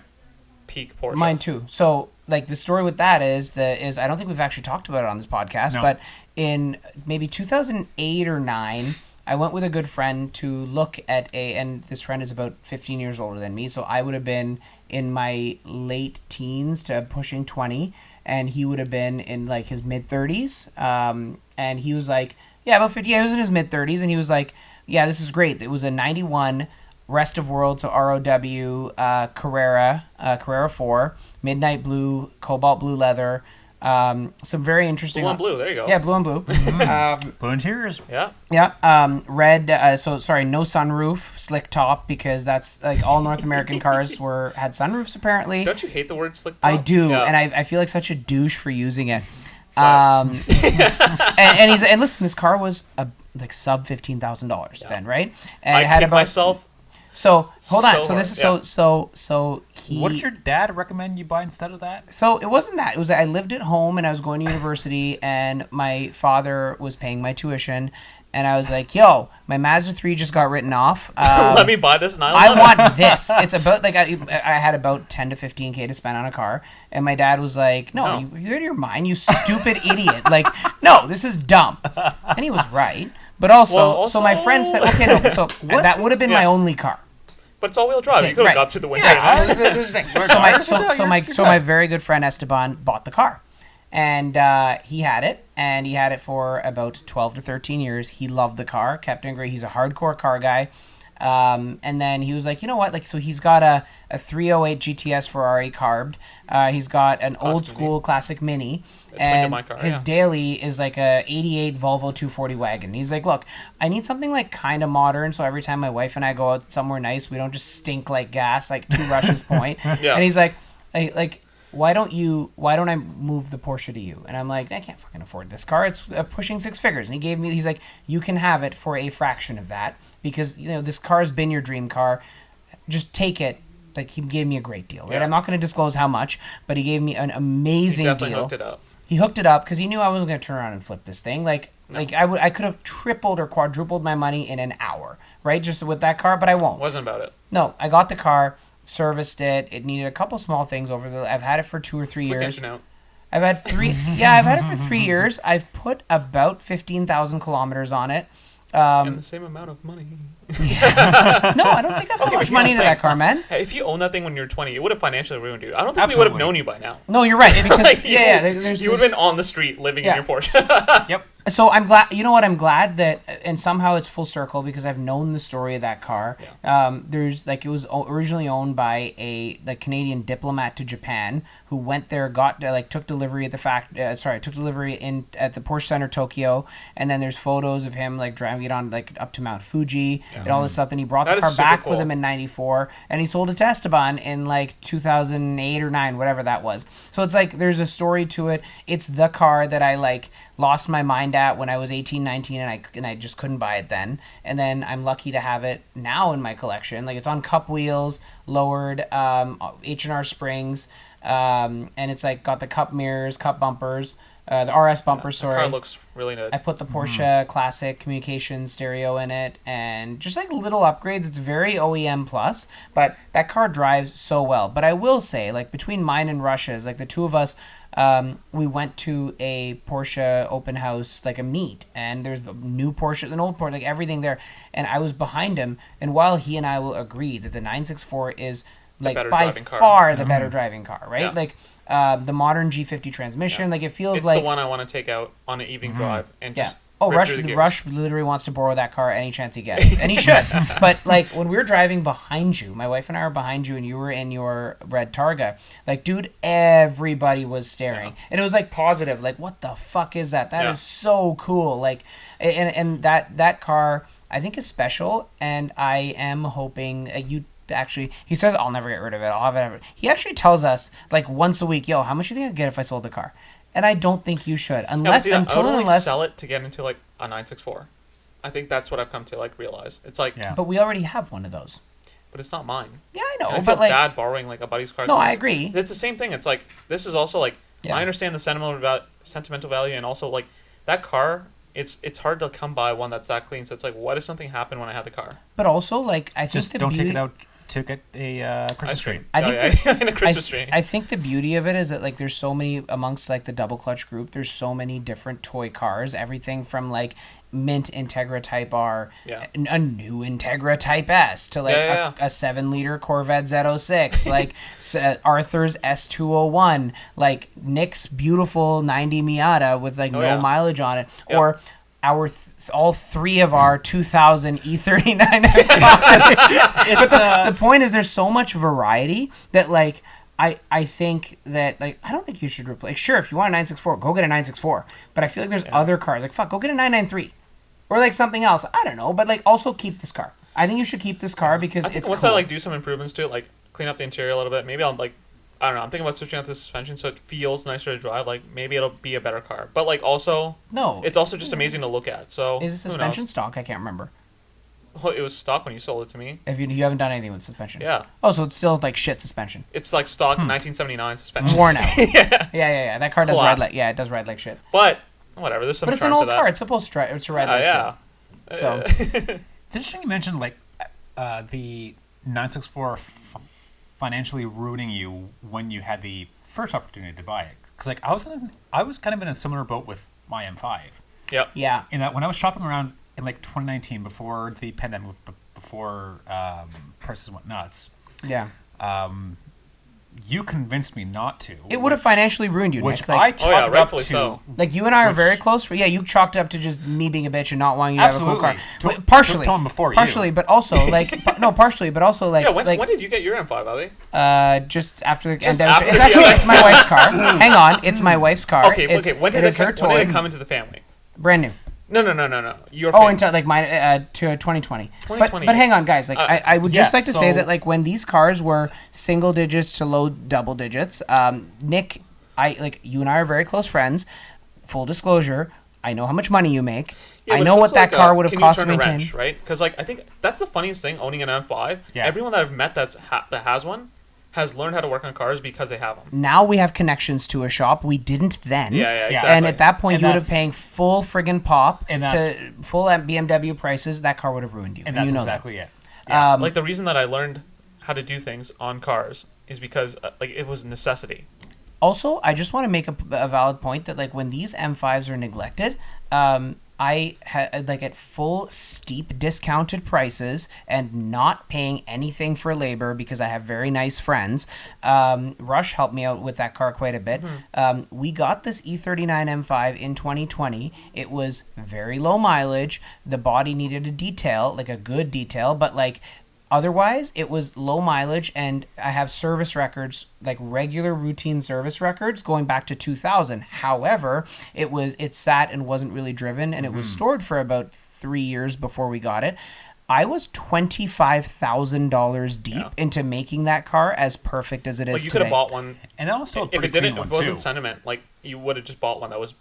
Speaker 2: peak Porsche.
Speaker 3: Mine too. So, like, the story with that is I don't think we've actually talked about it on this podcast, but in maybe 2008 or 9, I went with a good friend to look at and this friend is about 15 years older than me, so I would have been in my late teens to pushing 20, and he would have been in like his mid 30s. And he was like, yeah, about 50. Yeah, he was in his mid 30s, and he was like, yeah, this is great. It was a 91 Rest of World, so ROW, Carrera 4, midnight blue, cobalt blue leather, some very interesting...
Speaker 2: Blue on blue, there you go.
Speaker 3: Yeah, blue on blue.
Speaker 1: Blue interiors.
Speaker 2: Yeah.
Speaker 3: Yeah, red, no sunroof, slick top, because that's, like, all North American cars had sunroofs, apparently.
Speaker 2: Don't you hate the word slick top?
Speaker 3: I do, and I feel like such a douche for using it. And listen, this car was like sub $15,000 then, right? And
Speaker 2: I kicked myself.
Speaker 3: So hold on.
Speaker 2: So
Speaker 3: So this is
Speaker 2: hard,
Speaker 3: so he.
Speaker 1: What did your dad recommend you buy instead of that?
Speaker 3: So it wasn't that. It was I lived at home and I was going to university and my father was paying my tuition. And I was like, yo, my Mazda 3 just got written off.
Speaker 2: Let me buy this. And
Speaker 3: I want this. It's about, like, I had about 10 to 15K to spend on a car. And my dad was like, no. You're out of your mind, you stupid idiot. Like, no, this is dumb. And he was right. But also, so my friend said, okay, no, so that would have been my only car.
Speaker 2: But it's all-wheel drive.
Speaker 3: Okay,
Speaker 2: you could have got through the winter.
Speaker 3: So my very good friend Esteban bought the car. And he had it for about 12 to 13 years. He loved the car, kept it great. He's a hardcore car guy. And then he was like, you know what? Like, so he's got a 308 GTS Ferrari carbed. He's got an old school classic Mini. And
Speaker 2: my car,
Speaker 3: his daily is like a 88 Volvo 240 wagon. He's like, look, I need something like kind of modern. So every time my wife and I go out somewhere nice, we don't just stink like gas, like 2 Rush's Point.
Speaker 2: Yeah.
Speaker 3: And he's like, why don't I move the Porsche to you? And I'm like, I can't fucking afford this car. It's pushing 6 figures. And he's like, you can have it for a fraction of that because, this car's been your dream car. Just take it. Like, he gave me a great deal, right?
Speaker 2: Yeah.
Speaker 3: I'm not going to disclose how much, but he gave me an amazing deal.
Speaker 2: He definitely hooked it up.
Speaker 3: He hooked it up because he knew I wasn't going to turn around and flip this thing. I could have tripled or quadrupled my money in an hour, right? Just with that car, but I won't.
Speaker 2: Wasn't about it.
Speaker 3: No, I got the car. Serviced it. It needed a couple small things I've had it for 2 or 3 years. I've had 3. Yeah, I've had it for 3 years. I've put about 15,000 kilometers on it.
Speaker 2: And the same amount of money.
Speaker 3: Yeah. No, I don't think I put much money into that car, man.
Speaker 2: Hey, if you owned that thing when you were 20, it would have financially ruined you. I don't think we would have known you by now.
Speaker 3: No, you're right. Because
Speaker 2: you would have been on the street living in your Porsche.
Speaker 1: Yep.
Speaker 3: So I'm glad. You know what? I'm glad that, and somehow it's full circle because I've known the story of that car.
Speaker 2: Yeah.
Speaker 3: It was originally owned by a Canadian diplomat to Japan who went there, took delivery at took delivery at the Porsche Center Tokyo, and then there's photos of him driving it on up to Mount Fuji and all this stuff. Then he brought the car back with him in '94, and he sold it to Esteban in 2008 or 9, whatever that was. So it's there's a story to it. It's the car that I lost my mind at when I was 18, 19, and I just couldn't buy it then. And then I'm lucky to have it now in my collection. It's on cup wheels, lowered, H&R springs, and it's got the cup mirrors, cup bumpers, the RS bumpers, sorry.
Speaker 2: The car looks really good.
Speaker 3: I put the Porsche Classic communication stereo in it, and just little upgrades. It's very OEM plus, but that car drives so well. But I will say, between mine and Russia's, the two of us, we went to a Porsche open house, a meet, and there's new Porsches and old Porsche, everything there. And I was behind him, and while he and I will agree that the 964 is by far the better driving car, right?
Speaker 2: Yeah.
Speaker 3: The modern G50 transmission, it feels
Speaker 2: it's the one I want to take out on an evening drive and just.
Speaker 3: Oh, Rush literally wants to borrow that car any chance he gets, and he should. But when we were driving behind you, my wife and I were behind you, and you were in your red Targa. Dude, everybody was staring, and it was positive. What the fuck is that? That is so cool. And that car I think is special, and I am hoping you. Actually, he says I'll never get rid of it. I'll have it ever. He actually tells us once a week, yo, how much do you think I'd get if I sold the car? And I don't think you should, unless
Speaker 2: I would only sell it to get into a 964. I think that's what I've come to realize. It's
Speaker 3: but we already have one of those.
Speaker 2: But it's not mine.
Speaker 3: Yeah, I know.
Speaker 2: And I feel bad borrowing a buddy's car.
Speaker 3: No, I agree.
Speaker 2: It's the same thing. It's this is also I understand the sentimental value, and also that car. It's hard to come by one that's that clean. So it's what if something happened when I had the car?
Speaker 3: But also I think
Speaker 1: just don't take it out to get a Christmas tree.
Speaker 3: I think
Speaker 2: a Christmas tree.
Speaker 3: I think the beauty of it is that there's so many amongst the double clutch group. There's so many different toy cars. Everything from mint Integra Type R, a new Integra Type S to a 7-liter Corvette Z06, Arthur's S201, Nick's beautiful 90 Miata with no mileage on it, or all 3 of our 2000 E39. But the point is, there's so much variety that I think that I don't think you should replace. Sure, if you want a 964, go get a 964. But I feel there's other cars go get a 993 or something else. I don't know, but also keep this car. I think you should keep this car because
Speaker 2: I think
Speaker 3: it's
Speaker 2: once
Speaker 3: cool.
Speaker 2: I do some improvements to it, clean up the interior a little bit, maybe I'll I don't know. I'm thinking about switching out the suspension so it feels nicer to drive. Like maybe it'll be a better car. But like also,
Speaker 3: No.
Speaker 2: it's also just amazing to look at. So
Speaker 3: Is the
Speaker 2: who
Speaker 3: suspension
Speaker 2: knows?
Speaker 3: stock? I can't remember.
Speaker 2: Well, it was stock when you sold it to me.
Speaker 3: If you haven't done anything with suspension.
Speaker 2: Yeah.
Speaker 3: Oh, so it's still like shit suspension.
Speaker 2: It's like stock 1979 suspension.
Speaker 3: Worn out. yeah. That car does
Speaker 2: Slapped.
Speaker 3: ride like it does ride like shit.
Speaker 2: But whatever. There's some
Speaker 3: But it's an
Speaker 2: charm
Speaker 3: old
Speaker 2: to that.
Speaker 3: car. It's supposed to ride like
Speaker 2: Yeah.
Speaker 3: shit. So
Speaker 1: It's interesting you mentioned like the 964 financially ruining you when you had the first opportunity to buy it. Because like I was kind of in a similar boat with my M5.
Speaker 2: Yep.
Speaker 3: yeah.
Speaker 1: In that when I was shopping around in like 2019 before the pandemic, before prices went nuts,
Speaker 3: Yeah.
Speaker 1: you convinced me not to.
Speaker 3: It would have financially ruined you,
Speaker 1: Which
Speaker 3: Nick.
Speaker 1: I
Speaker 3: Like,
Speaker 1: chalked it up
Speaker 2: rightfully
Speaker 1: to.
Speaker 2: so.
Speaker 3: like you and I are
Speaker 1: which-
Speaker 3: very close. Yeah, you chalked it up to just me being a bitch and not wanting you to have a cool car.
Speaker 1: Absolutely.
Speaker 3: But partially,
Speaker 1: Told him before you.
Speaker 3: partially, but also like no, partially, but also like
Speaker 2: Yeah. When
Speaker 3: like
Speaker 2: did you get your M5, Ali?
Speaker 3: just after the
Speaker 2: Just
Speaker 3: and
Speaker 2: after-
Speaker 3: it's actually it's my wife's car. Hang on, it's my wife's car.
Speaker 2: Okay.
Speaker 3: It's,
Speaker 2: Okay. When
Speaker 3: it
Speaker 2: did
Speaker 3: is
Speaker 2: it,
Speaker 3: her
Speaker 2: come, when did
Speaker 3: toy,
Speaker 2: it come into the family?
Speaker 3: brand new.
Speaker 2: No. Your
Speaker 3: Oh,
Speaker 2: family.
Speaker 3: into like mine to 2020.
Speaker 2: 2020.
Speaker 3: But hang on, guys. Like I would just
Speaker 1: yeah,
Speaker 3: like to say
Speaker 1: so-
Speaker 3: that like when these cars were single digits to low double digits, Nick, you and I are very close friends. Full disclosure, I know how much money you make.
Speaker 2: Yeah,
Speaker 3: I
Speaker 2: but
Speaker 3: know
Speaker 2: it's
Speaker 3: what
Speaker 2: also
Speaker 3: that
Speaker 2: like
Speaker 3: car would have
Speaker 2: can
Speaker 3: cost
Speaker 2: you
Speaker 3: to
Speaker 2: turn a
Speaker 3: maintain.
Speaker 2: wrench, right? Because like I think that's the funniest thing owning an M5.
Speaker 1: Yeah.
Speaker 2: Everyone that I've met that has one has learned how to work on cars because they have them.
Speaker 3: Now we have connections to a shop we didn't then.
Speaker 2: Yeah, exactly.
Speaker 3: And at that point,
Speaker 1: And
Speaker 3: you would have
Speaker 1: that's-
Speaker 3: paying full friggin' pop
Speaker 1: And
Speaker 3: to full BMW prices. That car would have ruined you.
Speaker 1: And
Speaker 3: you
Speaker 1: that's
Speaker 3: know
Speaker 1: exactly it.
Speaker 3: that.
Speaker 2: Like the reason that I learned how to do things on cars is because like it was necessity.
Speaker 3: Also, I just want to make a valid point that like when these M5s are neglected, I had like at full steep discounted prices and not paying anything for labor because I have very nice friends. Rush helped me out with that car quite a bit. We got this E39 M5 in 2020. It was very low mileage. The body needed a detail, like a good detail, but like otherwise, it was low mileage, and I have service records, like regular routine service records, going back to 2000. However, it sat and wasn't really driven, and it was stored for about 3 years before we got it. I was $25,000 deep into making that car as perfect as it is
Speaker 2: Like you
Speaker 3: today.
Speaker 2: could have bought one.
Speaker 1: And also,
Speaker 2: If it didn't, if it wasn't sentiment, like you would have just bought one that was.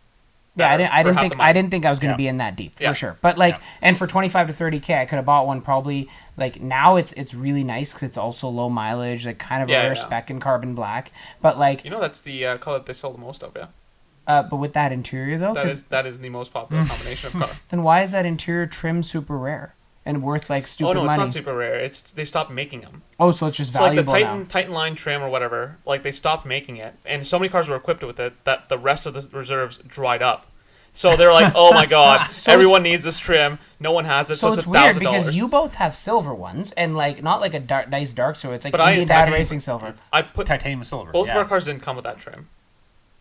Speaker 3: Yeah,
Speaker 2: better
Speaker 3: I
Speaker 2: for
Speaker 3: didn't
Speaker 2: half
Speaker 3: think
Speaker 2: the money.
Speaker 3: I didn't think I was going to
Speaker 1: Yeah.
Speaker 3: be in that deep
Speaker 2: Yeah.
Speaker 3: for sure. But like,
Speaker 1: Yeah.
Speaker 3: and for 25 to 30K, I could have bought one probably. Like now, it's really nice because it's also low mileage, like kind of a rare spec in carbon black. But like,
Speaker 2: You know that's the color that they sell the most of. Yeah,
Speaker 3: but with that interior though,
Speaker 2: that is the most popular combination of car.
Speaker 3: then why is that interior trim super rare and worth like stupid
Speaker 2: Oh no, it's
Speaker 3: money?
Speaker 2: not super rare. It's they stopped making them.
Speaker 3: Oh, so it's just
Speaker 2: So like the
Speaker 3: valuable now.
Speaker 2: Titan line trim or whatever, like they stopped making it, and so many cars were equipped with it that the rest of the reserves dried up. So they're like, oh my god,
Speaker 3: So
Speaker 2: everyone needs this trim. No one has it, so,
Speaker 3: So
Speaker 2: it's
Speaker 3: it's weird
Speaker 2: $1,000.
Speaker 3: because you both have silver ones and like not like a nice dark silver. It's like
Speaker 2: But I-
Speaker 3: Indian
Speaker 2: but
Speaker 3: Dad
Speaker 2: I-
Speaker 3: Racing silver.
Speaker 2: I put
Speaker 1: titanium silver.
Speaker 2: both
Speaker 1: yeah.
Speaker 2: of our cars didn't come with that trim.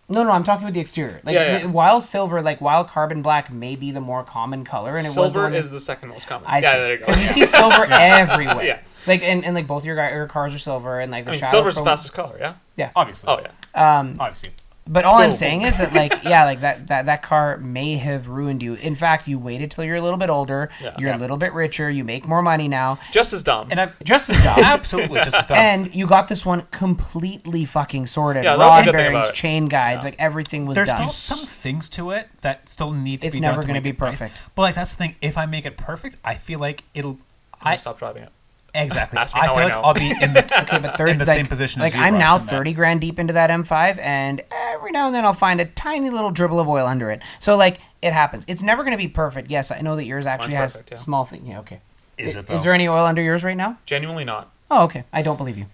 Speaker 3: No, I'm talking about the exterior. Like
Speaker 2: Yeah.
Speaker 3: while silver, like while carbon black may be the more common color, and it was the
Speaker 2: Silver
Speaker 3: one that-
Speaker 2: is the second most common.
Speaker 3: I
Speaker 2: Yeah,
Speaker 3: see.
Speaker 2: there you go.
Speaker 3: Because you see silver everywhere.
Speaker 2: Yeah.
Speaker 3: Like and like both your cars are silver and like the
Speaker 2: I mean,
Speaker 3: shadow
Speaker 2: silver's the
Speaker 3: chrome-
Speaker 2: fastest color. Yeah.
Speaker 1: Obviously.
Speaker 2: Oh yeah.
Speaker 1: Obviously.
Speaker 3: But all I'm
Speaker 2: Boom.
Speaker 3: saying is that like yeah, like that car may have ruined you. In fact, you waited till you're a little bit older.
Speaker 2: Yeah.
Speaker 3: You're a little bit richer. You make more money now.
Speaker 2: Just as dumb.
Speaker 1: And I've
Speaker 3: Just as dumb.
Speaker 1: absolutely just stuff.
Speaker 3: And you got this one completely fucking sorted.
Speaker 2: Yeah, that was a
Speaker 3: Rod
Speaker 2: good thing
Speaker 3: bearings,
Speaker 2: about it.
Speaker 3: chain guides, like everything was
Speaker 1: There's
Speaker 3: done.
Speaker 1: still some things to it that still need to
Speaker 3: It's
Speaker 1: be
Speaker 3: never
Speaker 1: done.
Speaker 3: gonna
Speaker 1: Going to
Speaker 3: be perfect.
Speaker 1: But like that's the thing. If I make it perfect, I feel like it'll.
Speaker 2: I stop driving it.
Speaker 1: Exactly.
Speaker 2: Ask me
Speaker 1: I
Speaker 2: how
Speaker 1: feel
Speaker 2: I
Speaker 1: like
Speaker 2: know.
Speaker 1: I'll be in the
Speaker 3: Okay, but third,
Speaker 1: in the
Speaker 3: like,
Speaker 1: same position
Speaker 3: like
Speaker 1: as you.
Speaker 3: I'm
Speaker 1: Ross,
Speaker 3: now
Speaker 1: in that.
Speaker 3: 30 grand deep into that M5, and every now and then I'll find a tiny little dribble of oil under it. So like it happens. It's never going to be perfect. Yes, I know that yours actually
Speaker 2: Mine's
Speaker 3: has
Speaker 2: perfect, yeah.
Speaker 3: small thing. Yeah, okay.
Speaker 1: Is it though?
Speaker 3: Is there any oil under yours right now?
Speaker 2: Genuinely not.
Speaker 3: Oh, okay. I don't believe you.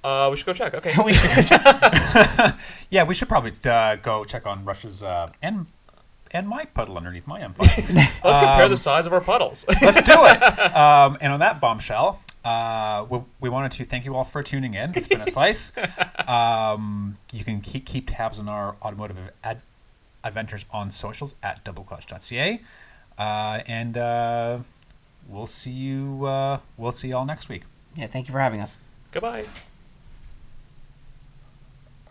Speaker 2: We should go check. Okay.
Speaker 3: We should-
Speaker 1: Yeah, we should probably go check on Russia's and my puddle underneath my M5.
Speaker 2: Let's compare the size of our puddles.
Speaker 1: Let's do it. And on that bombshell, we wanted to thank you all for tuning in. It's been a slice. You can keep tabs on our automotive adventures on socials at doubleclutch.ca. And we'll see you all next week.
Speaker 3: yeah, thank you for having us.
Speaker 2: Goodbye.